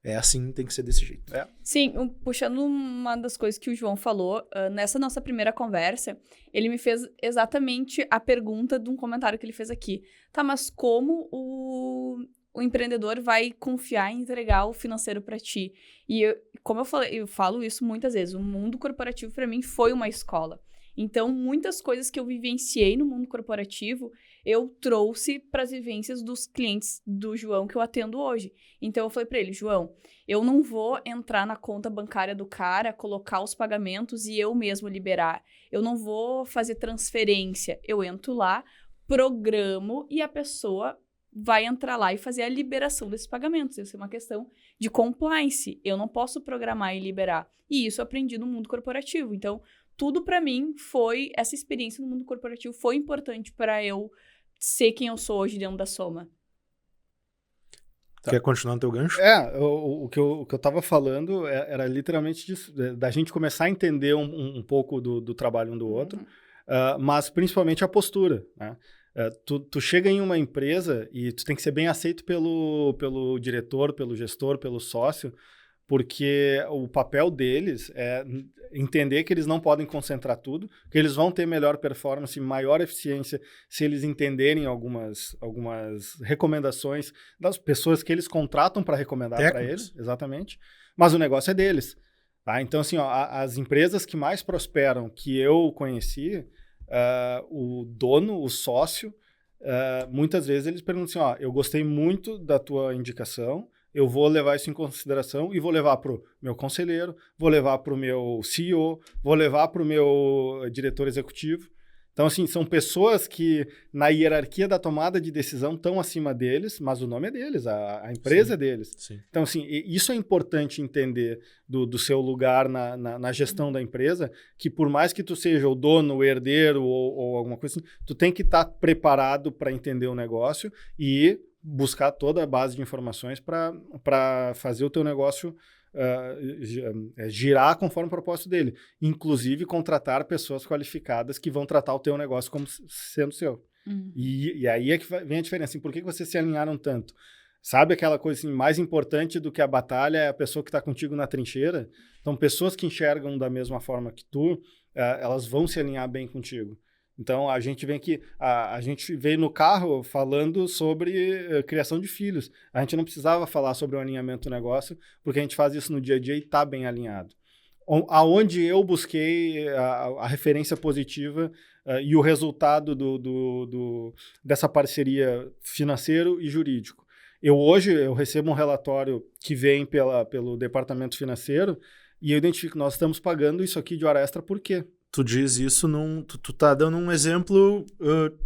É assim, tem que ser desse jeito. Sim, puxando uma das coisas que o João falou, nessa nossa primeira conversa, ele me fez exatamente a pergunta de um comentário que ele fez aqui. Tá, mas como o empreendedor vai confiar em entregar o financeiro para ti? E como eu falei, eu falo isso muitas vezes, o mundo corporativo para mim foi uma escola. Então, muitas coisas que eu vivenciei no mundo corporativo, eu trouxe para as vivências dos clientes do João que eu atendo hoje. Então, eu falei para ele, João, eu não vou entrar na conta bancária do cara, colocar os pagamentos e eu mesmo liberar. Eu não vou fazer transferência. Eu entro lá, programo e a pessoa vai entrar lá e fazer a liberação desses pagamentos. Isso é uma questão de compliance. Eu não posso programar e liberar. E isso eu aprendi no mundo corporativo. Então, tudo para mim essa experiência no mundo corporativo foi importante para eu ser quem eu sou hoje dentro da Soma. Tá. Quer continuar no teu gancho? O que eu tava falando era literalmente disso, da gente começar a entender um pouco do trabalho um do outro, mas principalmente a postura, né? Tu chega em uma empresa e tu tem que ser bem aceito pelo diretor, pelo gestor, pelo sócio, porque o papel deles é entender que eles não podem concentrar tudo, que eles vão ter melhor performance, maior eficiência se eles entenderem algumas recomendações das pessoas que eles contratam para recomendar para eles, exatamente, mas o negócio é deles. Tá? Então, assim, as empresas que mais prosperam que eu conheci, o dono, o sócio, muitas vezes eles perguntam assim, eu gostei muito da tua indicação, eu vou levar isso em consideração e vou levar para o meu conselheiro, vou levar para o meu CEO, vou levar para o meu diretor executivo. Então, assim, são pessoas que na hierarquia da tomada de decisão estão acima deles, mas o nome é deles, a empresa é deles. Sim. Então, assim, isso é importante entender do seu lugar na gestão da empresa, que por mais que tu seja o dono, o herdeiro ou alguma coisa assim, tu tem que estar preparado para entender o negócio e buscar toda a base de informações para fazer o teu negócio girar conforme o propósito dele. Inclusive, contratar pessoas qualificadas que vão tratar o teu negócio como sendo seu. E aí é que vem a diferença. Assim, por que vocês se alinharam tanto? Sabe aquela coisa assim, mais importante do que a batalha é a pessoa que está contigo na trincheira? Então, pessoas que enxergam da mesma forma que tu, elas vão se alinhar bem contigo. Então, a gente vem aqui, a gente veio no carro falando sobre criação de filhos. A gente não precisava falar sobre o alinhamento do negócio, porque a gente faz isso no dia a dia e está bem alinhado. Aonde eu busquei a referência positiva e o resultado dessa parceria financeiro e jurídico. Hoje eu recebo um relatório que vem pelo departamento financeiro e eu identifico, nós estamos pagando isso aqui de hora extra por quê? Tu diz isso tu tá dando um exemplo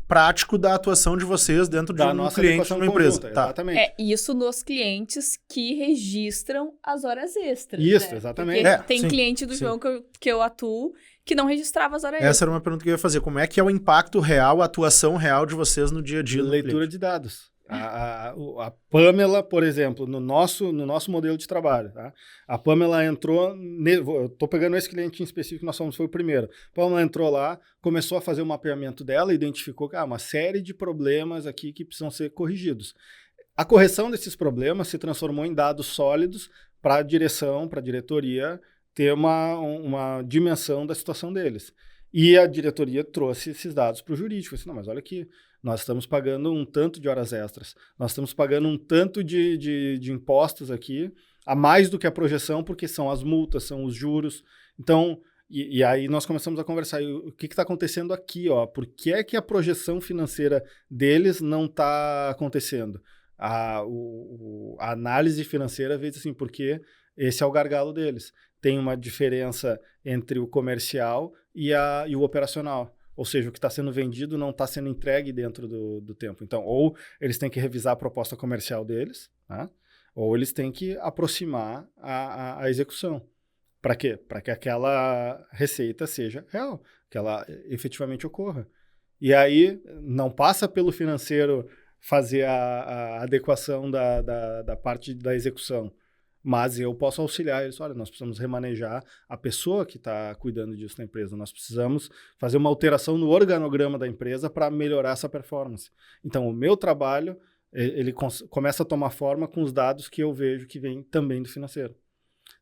prático da atuação de vocês dentro de um cliente numa empresa. Tá. Exatamente. Isso nos clientes que registram as horas extras. Isso, né? exatamente. Tem cliente do João que eu atuo que não registrava as horas extras. Essa era uma pergunta que eu ia fazer. Como é que é o impacto real, a atuação real de vocês no dia a dia? Leitura de dados. A Pamela, por exemplo, no nosso modelo de trabalho, tá? A Pamela entrou, eu estou pegando esse cliente em específico, foi o primeiro. A Pamela entrou lá, começou a fazer o mapeamento dela, identificou uma série de problemas aqui que precisam ser corrigidos. A correção desses problemas se transformou em dados sólidos para a direção, para a diretoria, ter uma dimensão da situação deles. E a diretoria trouxe esses dados para o jurídico. Eu disse, não, mas olha aqui, nós estamos pagando um tanto de horas extras, nós estamos pagando um tanto de impostos aqui, a mais do que a projeção, porque são as multas, são os juros. Então, E aí nós começamos a conversar, e o que está acontecendo aqui, ó? Por que é que a projeção financeira deles não está acontecendo? A análise financeira veio assim, porque esse é o gargalo deles. Tem uma diferença entre o comercial e o operacional. Ou seja, o que está sendo vendido não está sendo entregue dentro do tempo. Então, ou eles têm que revisar a proposta comercial deles, né? Ou eles têm que aproximar a execução. Para quê? Para que aquela receita seja real, que ela efetivamente ocorra. E aí, não passa pelo financeiro fazer a adequação da parte da execução, mas eu posso auxiliar eles. Olha, nós precisamos remanejar a pessoa que está cuidando disso na empresa. Nós precisamos fazer uma alteração no organograma da empresa para melhorar essa performance. Então, o meu trabalho, ele começa a tomar forma com os dados que eu vejo que vêm também do financeiro.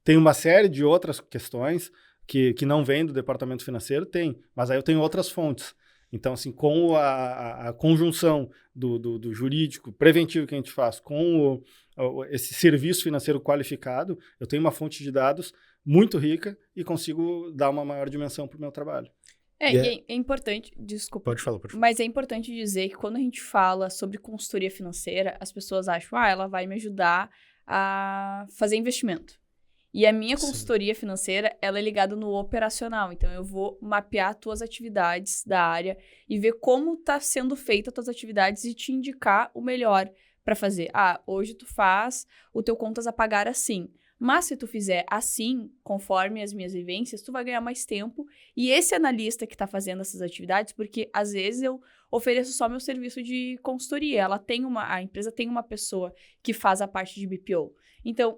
Tem uma série de outras questões que não vêm do departamento financeiro, mas aí eu tenho outras fontes. Então, assim, com a conjunção do jurídico preventivo que a gente faz com esse serviço financeiro qualificado, eu tenho uma fonte de dados muito rica e consigo dar uma maior dimensão para o meu trabalho. É importante, desculpa. Pode falar. Mas é importante dizer que quando a gente fala sobre consultoria financeira, as pessoas acham, ela vai me ajudar a fazer investimento. E a minha consultoria financeira, ela é ligada no operacional. Então, eu vou mapear tuas atividades da área e ver como está sendo feita as tuas atividades e te indicar o melhor para fazer. Hoje tu faz o teu contas a pagar assim. Mas se tu fizer assim, conforme as minhas vivências, tu vai ganhar mais tempo. E esse analista que está fazendo essas atividades, porque às vezes eu ofereço só meu serviço de consultoria. A empresa tem uma pessoa que faz a parte de BPO. Então,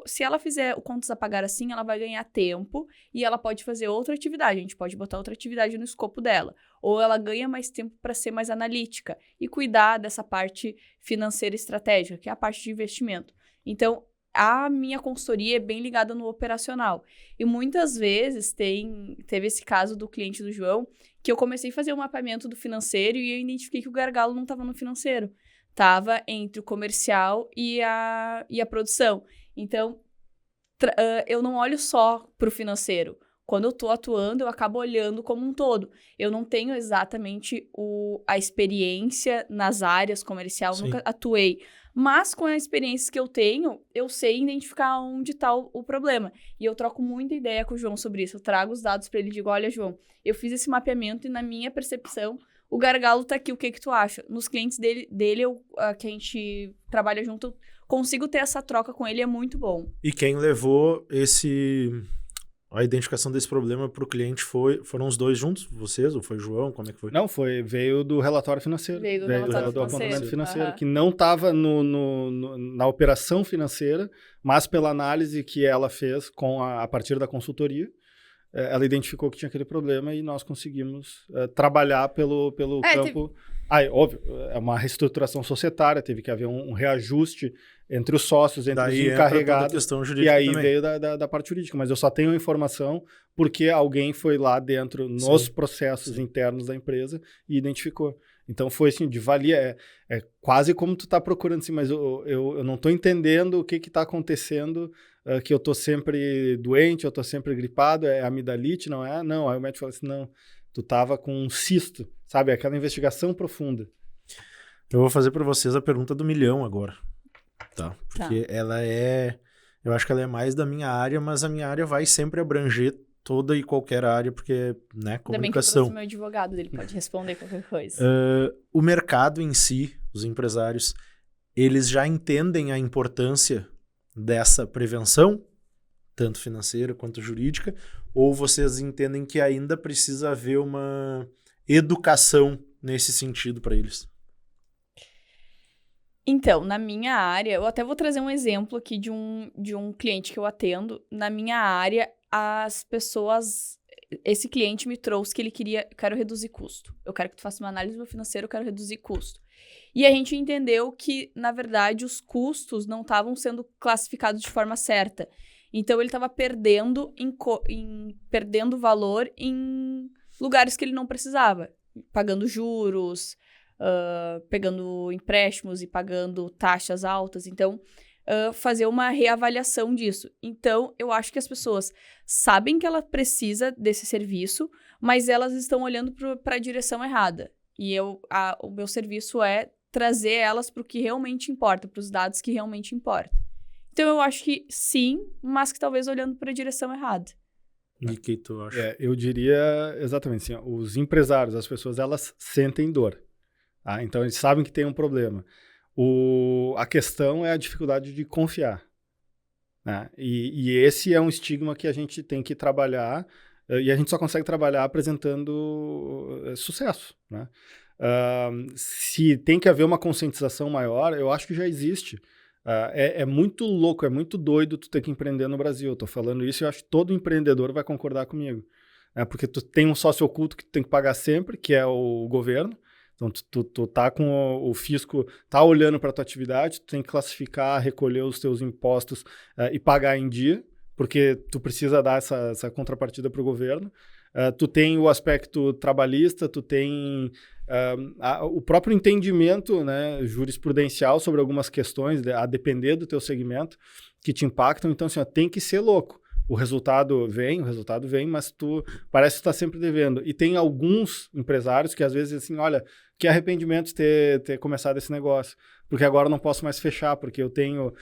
se ela fizer o contas a pagar assim, ela vai ganhar tempo e ela pode fazer outra atividade. A gente pode botar outra atividade no escopo dela. Ou ela ganha mais tempo para ser mais analítica e cuidar dessa parte financeira estratégica, que é a parte de investimento. Então, a minha consultoria é bem ligada no operacional. E muitas vezes teve esse caso do cliente do João, que eu comecei a fazer um mapeamento do financeiro e eu identifiquei que o gargalo não estava no financeiro. Estava entre o comercial e a produção. Então, eu não olho só para o financeiro. Quando eu estou atuando, eu acabo olhando como um todo. Eu não tenho exatamente a experiência nas áreas comercial, nunca atuei. Mas com a experiência que eu tenho, eu sei identificar onde está o problema. E eu troco muita ideia com o João sobre isso. Eu trago os dados para ele e digo, olha, João, eu fiz esse mapeamento e na minha percepção, o gargalo tá aqui, o que tu acha? Nos clientes dele que a gente trabalha junto, eu consigo ter essa troca com ele, é muito bom. E quem levou a identificação desse problema para o cliente foram os dois juntos? Vocês? Ou foi o João? Como é que foi? Não, veio do relatório financeiro. Veio do apontamento financeiro, que não estava na operação financeira, mas pela análise que ela fez a partir da consultoria, ela identificou que tinha aquele problema e nós conseguimos trabalhar pelo campo. Óbvio, é uma reestruturação societária, teve que haver um reajuste entre os sócios, entre os encarregados, e aí também veio da parte jurídica. Mas eu só tenho a informação porque alguém foi lá dentro, nos processos internos da empresa, e identificou. Então foi assim, de valia, é quase como tu tá procurando assim, mas eu não tô entendendo o que tá acontecendo, que eu tô sempre doente, eu tô sempre gripado, é amidalite, não é? Não, aí o médico falou assim, não, tu tava com um cisto, sabe? Aquela investigação profunda. Eu vou fazer para vocês a pergunta do milhão agora, tá? Porque eu acho que ela é mais da minha área, mas a minha área vai sempre abranger toda e qualquer área, porque, né, comunicação. Ainda bem que eu trouxe o meu advogado, ele pode responder qualquer coisa. O mercado em si, os empresários, eles já entendem a importância dessa prevenção, tanto financeira quanto jurídica, ou vocês entendem que ainda precisa haver uma educação nesse sentido para eles? Então, na minha área, eu até vou trazer um exemplo aqui de um cliente que eu atendo. Na minha área, as pessoas... Esse cliente me trouxe que ele quero reduzir custo. Eu quero que tu faça uma análise do meu financeiro, eu quero reduzir custo. E a gente entendeu que, na verdade, os custos não estavam sendo classificados de forma certa. Então, ele estava perdendo valor em lugares que ele não precisava. Pagando juros, pegando empréstimos e pagando taxas altas. Então, fazer uma reavaliação disso. Então, eu acho que as pessoas sabem que ela precisa desse serviço, mas elas estão olhando para a direção errada. E o meu serviço é trazer elas para o que realmente importa, para os dados que realmente importam. Então, eu acho que sim, mas que talvez olhando para a direção errada. E o que tu acha? Eu diria exatamente assim, os empresários, as pessoas, elas sentem dor. Tá? Então, eles sabem que tem um problema. A questão é a dificuldade de confiar. Né? E esse é um estigma que a gente tem que trabalhar, e a gente só consegue trabalhar apresentando sucesso. Né? Se tem que haver uma conscientização maior, eu acho que já existe. É muito louco, é muito doido tu ter que empreender no Brasil. Eu tô falando isso e eu acho que todo empreendedor vai concordar comigo. Porque tu tem um sócio oculto que tu tem que pagar sempre, que é o governo. Então, tu tá com o fisco, tá olhando para tua atividade, tu tem que classificar, recolher os teus impostos e pagar em dia, porque tu precisa dar essa contrapartida para o governo. Tu tem o aspecto trabalhista, tu tem o próprio entendimento, né, jurisprudencial sobre algumas questões, a depender do teu segmento, que te impactam. Então, assim, tem que ser louco. O resultado vem, mas tu parece que está sempre devendo. E tem alguns empresários que às vezes assim, olha, que arrependimento ter começado esse negócio, porque agora eu não posso mais fechar, porque eu tenho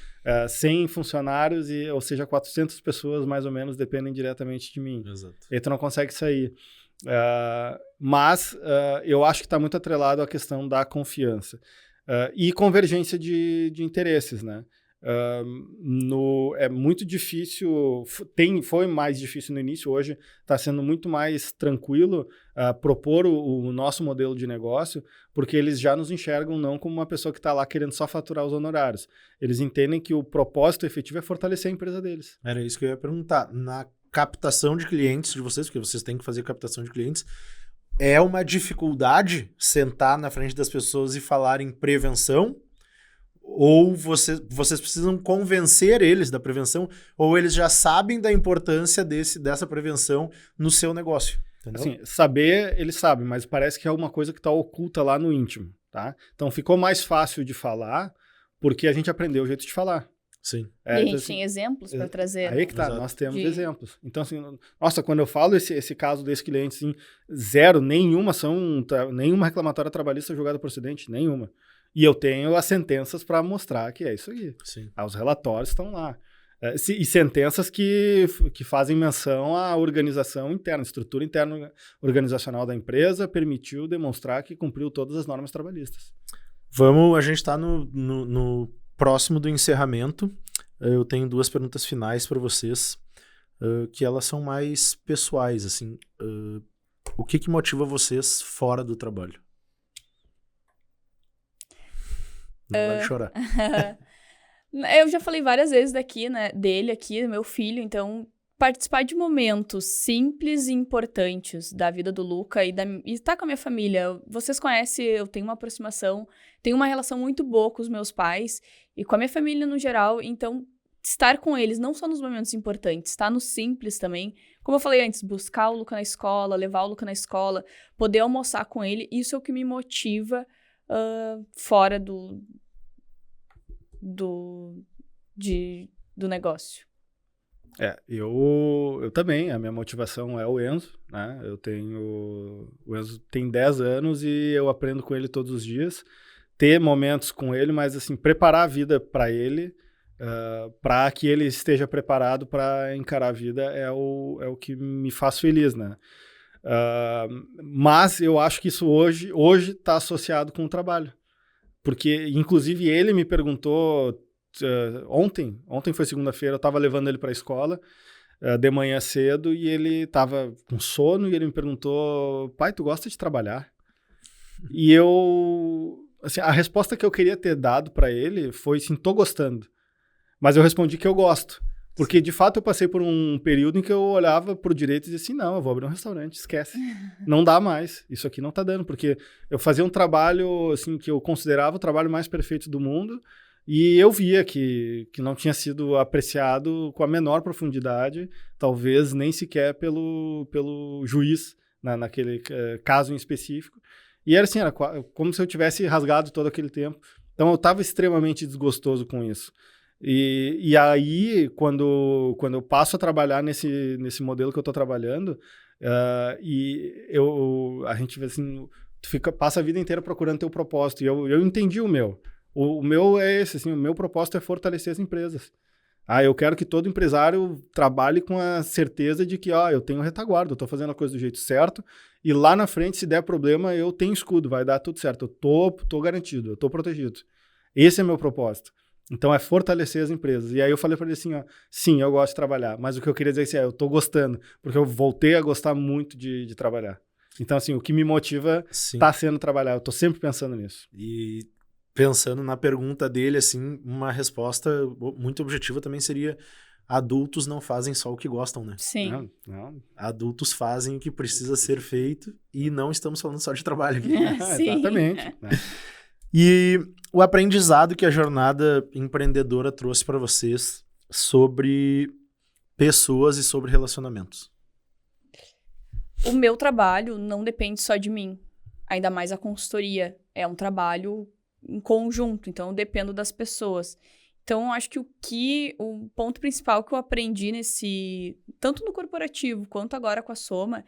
100 funcionários, ou seja, 400 pessoas mais ou menos dependem diretamente de mim. Exato. E tu não consegue sair. Mas eu acho que está muito atrelado à questão da confiança. E convergência de interesses, né? É muito difícil, foi mais difícil no início, hoje está sendo muito mais tranquilo propor o nosso modelo de negócio, porque eles já nos enxergam não como uma pessoa que está lá querendo só faturar os honorários. Eles entendem que o propósito efetivo é fortalecer a empresa deles. Era isso que eu ia perguntar. Na captação de clientes de vocês, porque vocês têm que fazer captação de clientes, é uma dificuldade sentar na frente das pessoas e falar em prevenção? Ou vocês precisam convencer eles da prevenção, ou eles já sabem da importância dessa prevenção no seu negócio? Entendeu? Assim, saber, eles sabem, mas parece que é uma coisa que está oculta lá no íntimo. Tá? Então ficou mais fácil de falar, porque a gente aprendeu o jeito de falar. Sim. E a gente tem exemplos para trazer. Aí que tá, Exato. nós temos exemplos. Então, assim, nossa, quando eu falo esse caso desse cliente, assim, zero, nenhuma reclamatória trabalhista julgada procedente, nenhuma. E eu tenho as sentenças para mostrar que é isso aí. Sim. Os relatórios estão lá. E sentenças que fazem menção à organização interna, estrutura interna organizacional da empresa, permitiu demonstrar que cumpriu todas as normas trabalhistas. A gente está no próximo do encerramento. Eu tenho 2 perguntas finais para vocês, que elas são mais pessoais, assim. O que motiva vocês fora do trabalho? Não vai chorar. Eu já falei várias vezes dele aqui, meu filho, então participar de momentos simples e importantes da vida do Luca e estar com a minha família. Vocês conhecem, eu tenho uma aproximação, tenho uma relação muito boa com os meus pais e com a minha família no geral, então estar com eles, não só nos momentos importantes, estar no simples também. Como eu falei antes, buscar o Luca na escola, levar o Luca na escola, poder almoçar com ele, isso é o que me motiva fora do negócio. Eu também, a minha motivação é o Enzo, né? O Enzo tem 10 anos e eu aprendo com ele todos os dias, ter momentos com ele, mas assim, preparar a vida para ele, para que ele esteja preparado para encarar a vida é o que me faz feliz, né? Mas eu acho que isso hoje está associado com o trabalho. Porque, inclusive, ele me perguntou ontem foi segunda-feira, eu estava levando ele para a escola de manhã cedo e ele estava com sono e ele me perguntou, pai, tu gosta de trabalhar? E assim, a resposta que eu queria ter dado para ele foi, sim, tô gostando. Mas eu respondi que eu gosto. Porque, de fato, eu passei por um período em que eu olhava pro direito e dizia assim, não, eu vou abrir um restaurante, esquece. Não dá mais, isso aqui não tá dando. Porque eu fazia um trabalho, assim, que eu considerava o trabalho mais perfeito do mundo e eu via que não tinha sido apreciado com a menor profundidade, talvez nem sequer pelo juiz, naquele caso em específico. E era assim, era como se eu tivesse rasgado todo aquele tempo. Então, eu estava extremamente desgostoso com isso. E aí, quando eu passo a trabalhar nesse modelo que eu estou trabalhando, a gente vê assim, passa a vida inteira procurando teu propósito. E eu entendi o meu. O meu é esse, assim, o meu propósito é fortalecer as empresas. Eu quero que todo empresário trabalhe com a certeza de que eu tenho retaguarda, eu estou fazendo a coisa do jeito certo, e lá na frente, se der problema, eu tenho escudo, vai dar tudo certo, eu tô garantido, eu estou protegido. Esse é meu propósito. Então, é fortalecer as empresas. E aí eu falei para ele assim, sim, eu gosto de trabalhar, mas o que eu queria dizer é eu estou gostando, porque eu voltei a gostar muito de trabalhar. Então, assim, o que me motiva está sendo trabalhar, eu estou sempre pensando nisso. E pensando na pergunta dele, assim, uma resposta muito objetiva também seria: adultos não fazem só o que gostam, né? Sim. Não. Adultos fazem o que precisa ser feito e não estamos falando só de trabalho aqui. Sim. Exatamente. Né? E o aprendizado que a jornada empreendedora trouxe para vocês sobre pessoas e sobre relacionamentos. O meu trabalho não depende só de mim. Ainda mais a consultoria. É um trabalho em conjunto, então eu dependo das pessoas. Então, eu acho que o ponto principal que eu aprendi tanto no corporativo quanto agora com a Soma,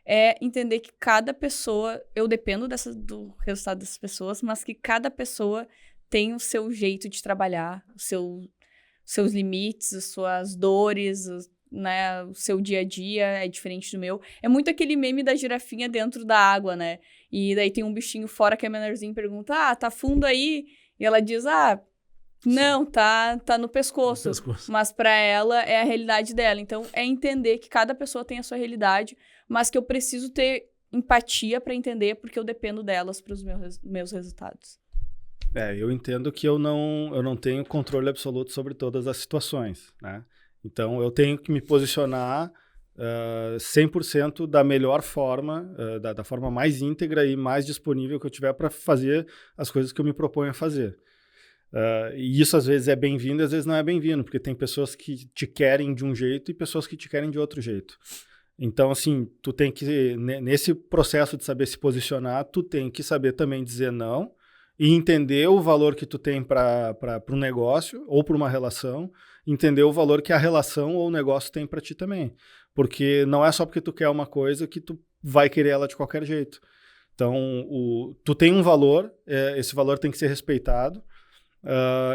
é entender que cada pessoa, eu dependo do resultado dessas pessoas, mas que cada pessoa tem o seu jeito de trabalhar, seus limites, as suas dores, né, o seu dia a dia é diferente do meu. É muito aquele meme da girafinha dentro da água, né? E daí tem um bichinho fora que é menorzinho e pergunta, tá fundo aí? E ela diz, não, tá no pescoço. Mas pra ela é a realidade dela. Então, é entender que cada pessoa tem a sua realidade, mas que eu preciso ter empatia pra entender, porque eu dependo delas pros meus resultados. Eu entendo que eu não tenho controle absoluto sobre todas as situações, né? Então, eu tenho que me posicionar 100% da melhor forma, da forma mais íntegra e mais disponível que eu tiver para fazer as coisas que eu me proponho a fazer. E isso, às vezes, é bem-vindo e às vezes não é bem-vindo, porque tem pessoas que te querem de um jeito e pessoas que te querem de outro jeito. Então, assim, tu tem que, nesse processo de saber se posicionar, tu tem que saber também dizer não e entender o valor que tu tem para um negócio ou para uma relação, entender o valor que a relação ou o negócio tem para ti também. Porque não é só porque tu quer uma coisa que tu vai querer ela de qualquer jeito. Então, tu tem um valor, esse valor tem que ser respeitado,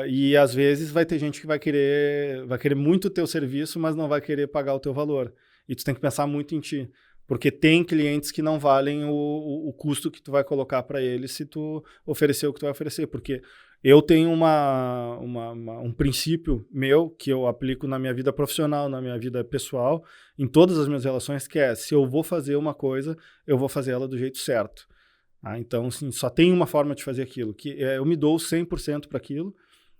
e às vezes vai ter gente que vai querer muito o teu serviço, mas não vai querer pagar o teu valor. E tu tem que pensar muito em ti. Porque tem clientes que não valem o custo que tu vai colocar para eles se tu oferecer o que tu vai oferecer. Porque eu tenho um princípio meu que eu aplico na minha vida profissional, na minha vida pessoal, em todas as minhas relações, que é: se eu vou fazer uma coisa, eu vou fazer ela do jeito certo. Então, assim, só tem uma forma de fazer aquilo, que eu me dou 100% para aquilo,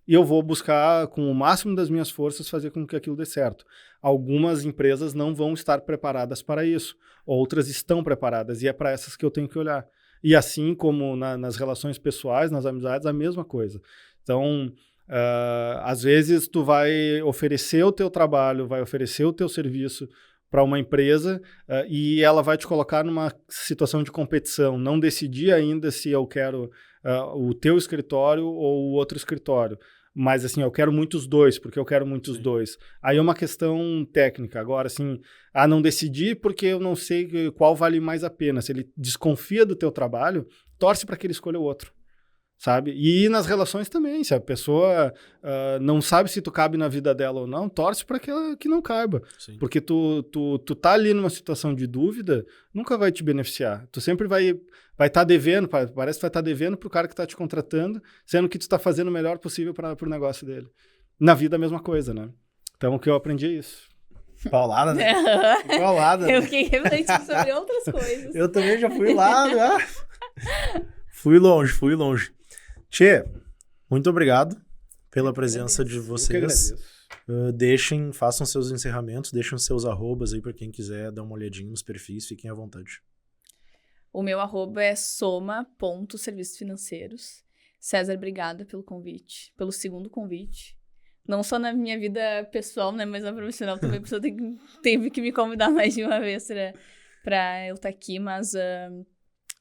e eu vou buscar, com o máximo das minhas forças, fazer com que aquilo dê certo. Algumas empresas não vão estar preparadas para isso, outras estão preparadas, e é para essas que eu tenho que olhar. E assim como nas relações pessoais, nas amizades, a mesma coisa. Então, às vezes tu vai oferecer o teu trabalho, vai oferecer o teu serviço para uma empresa e ela vai te colocar numa situação de competição, não decidir ainda se eu quero o teu escritório ou o outro escritório. Mas, assim, eu quero muito os dois, porque eu quero muito os dois. Aí é uma questão técnica. Agora, assim, não decidir porque eu não sei qual vale mais a pena. Se ele desconfia do teu trabalho, torce para que ele escolha o outro, sabe? E nas relações também. Se a pessoa não sabe se tu cabe na vida dela ou não, torce para que não caiba. Sim. Porque tu tá ali numa situação de dúvida, nunca vai te beneficiar. Tu sempre vai estar devendo, parece que vai estar devendo pro cara que está te contratando, sendo que tu está fazendo o melhor possível para o negócio dele. Na vida, a mesma coisa, né? Então, o que eu aprendi é isso. Paulada, né? Paulada. Eu fiquei refletindo sobre outras coisas. Eu também já fui lá, né? Fui longe. Tchê, muito obrigado pela presença de vocês. Façam seus encerramentos, deixem seus arrobas aí para quem quiser dar uma olhadinha nos perfis, fiquem à vontade. O meu arroba é soma.serviçosfinanceiros. César, obrigada pelo convite, pelo segundo convite. Não só na minha vida pessoal, né, mas na profissional também. A pessoa teve que me convidar mais de uma vez para eu estar aqui, mas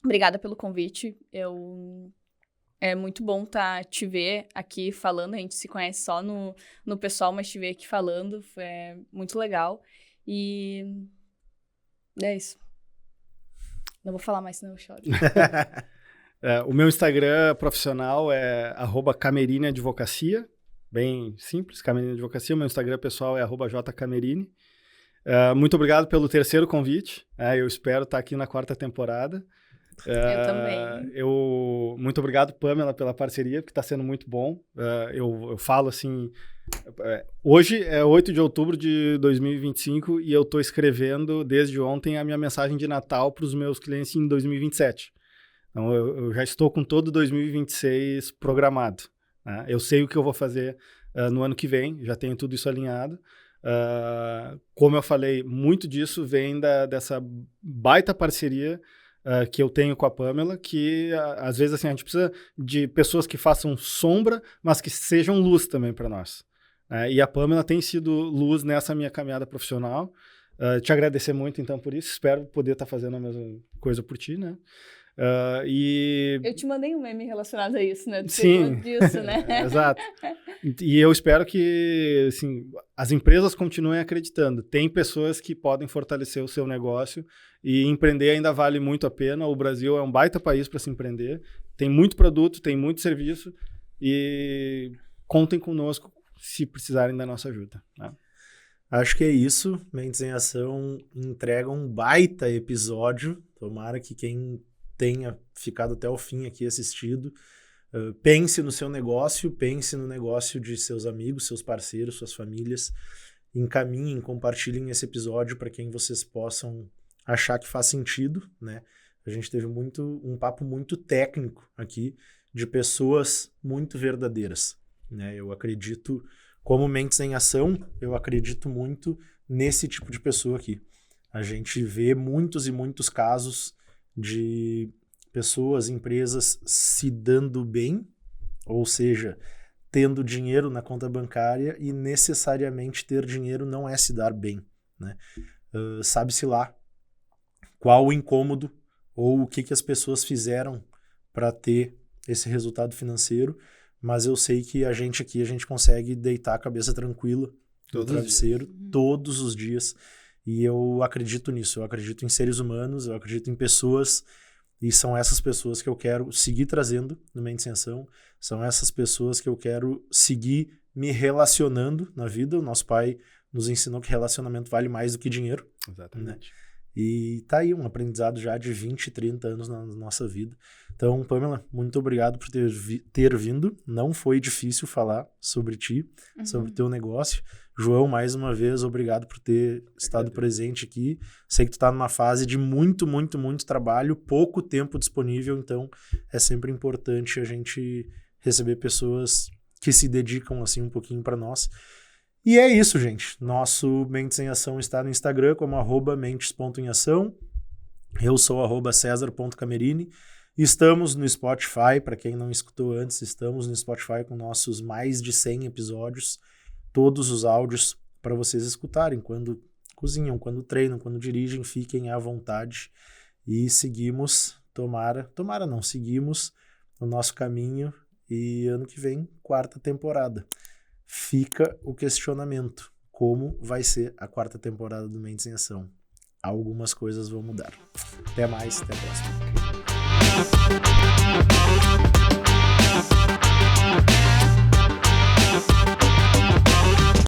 obrigada pelo convite. Eu É muito bom te ver aqui falando. A gente se conhece só no pessoal, mas te ver aqui falando é muito legal. E é isso. Não vou falar mais, senão eu choro. O meu Instagram profissional é @Camerini Advocacia. Bem simples, Camerini Advocacia. O meu Instagram pessoal é @jcamerini. Muito obrigado pelo terceiro convite. Eu espero estar aqui na 4ª temporada. Eu também. Muito obrigado, Pamela, pela parceria, porque está sendo muito bom. Eu falo assim, hoje é 8 de outubro de 2025 e eu estou escrevendo desde ontem a minha mensagem de Natal para os meus clientes em 2027. Então eu já estou com todo 2026 programado. Né? Eu sei o que eu vou fazer no ano que vem, já tenho tudo isso alinhado. Como eu falei, muito disso vem dessa baita parceria que eu tenho com a Pamela, que às vezes assim, a gente precisa de pessoas que façam sombra, mas que sejam luz também para nós. E a Pamela tem sido luz nessa minha caminhada profissional. Te agradecer muito, então, por isso. Espero poder estar fazendo a mesma coisa por ti, né? Eu te mandei um meme relacionado a isso, né? Sim, disso, né? Exato. E eu espero que assim, as empresas continuem acreditando. Tem pessoas que podem fortalecer o seu negócio e empreender ainda vale muito a pena. O Brasil é um baita país para se empreender. Tem muito produto, tem muito serviço e contem conosco se precisarem da nossa ajuda. Né? Acho que é isso. Mentes em Ação entrega um baita episódio. Tomara que quem tenha ficado até o fim aqui assistido, pense no seu negócio, pense no negócio de seus amigos, seus parceiros, suas famílias, encaminhem, compartilhem esse episódio para quem vocês possam achar que faz sentido, né? A gente teve um papo muito técnico aqui, de pessoas muito verdadeiras, né? Eu acredito, como Mentes em Ação, eu acredito muito nesse tipo de pessoa aqui. A gente vê muitos e muitos casos de pessoas, empresas se dando bem, ou seja, tendo dinheiro na conta bancária, e necessariamente ter dinheiro não é se dar bem, né? Sabe-se lá qual o incômodo ou o que as pessoas fizeram para ter esse resultado financeiro, mas eu sei que a gente consegue deitar a cabeça tranquila no travesseiro todos os dias. E eu acredito nisso, eu acredito em seres humanos, eu acredito em pessoas, e são essas pessoas que eu quero seguir trazendo no Mentes em Ação, são essas pessoas que eu quero seguir me relacionando na vida. O nosso pai nos ensinou que relacionamento vale mais do que dinheiro. Exatamente. Né? E tá aí um aprendizado já de 20, 30 anos na nossa vida. Então, Pamela, muito obrigado por ter vindo. Não foi difícil falar sobre ti, sobre o teu negócio. João, mais uma vez, obrigado por ter estado presente aqui. Sei que tu tá numa fase de muito, muito, muito trabalho, pouco tempo disponível, então é sempre importante a gente receber pessoas que se dedicam assim um pouquinho para nós. E é isso, gente. Nosso Mentes em Ação está no Instagram como @mentes.emação. Eu sou @cesar.camerini. Estamos no Spotify, para quem não escutou antes, estamos no Spotify com nossos mais de 100 episódios. Todos os áudios para vocês escutarem quando cozinham, quando treinam, quando dirigem, fiquem à vontade. E seguimos, seguimos o nosso caminho, e ano que vem, 4ª temporada. Fica o questionamento, como vai ser a 4ª temporada do Mentes em Ação? Algumas coisas vão mudar. Até mais, até a próxima.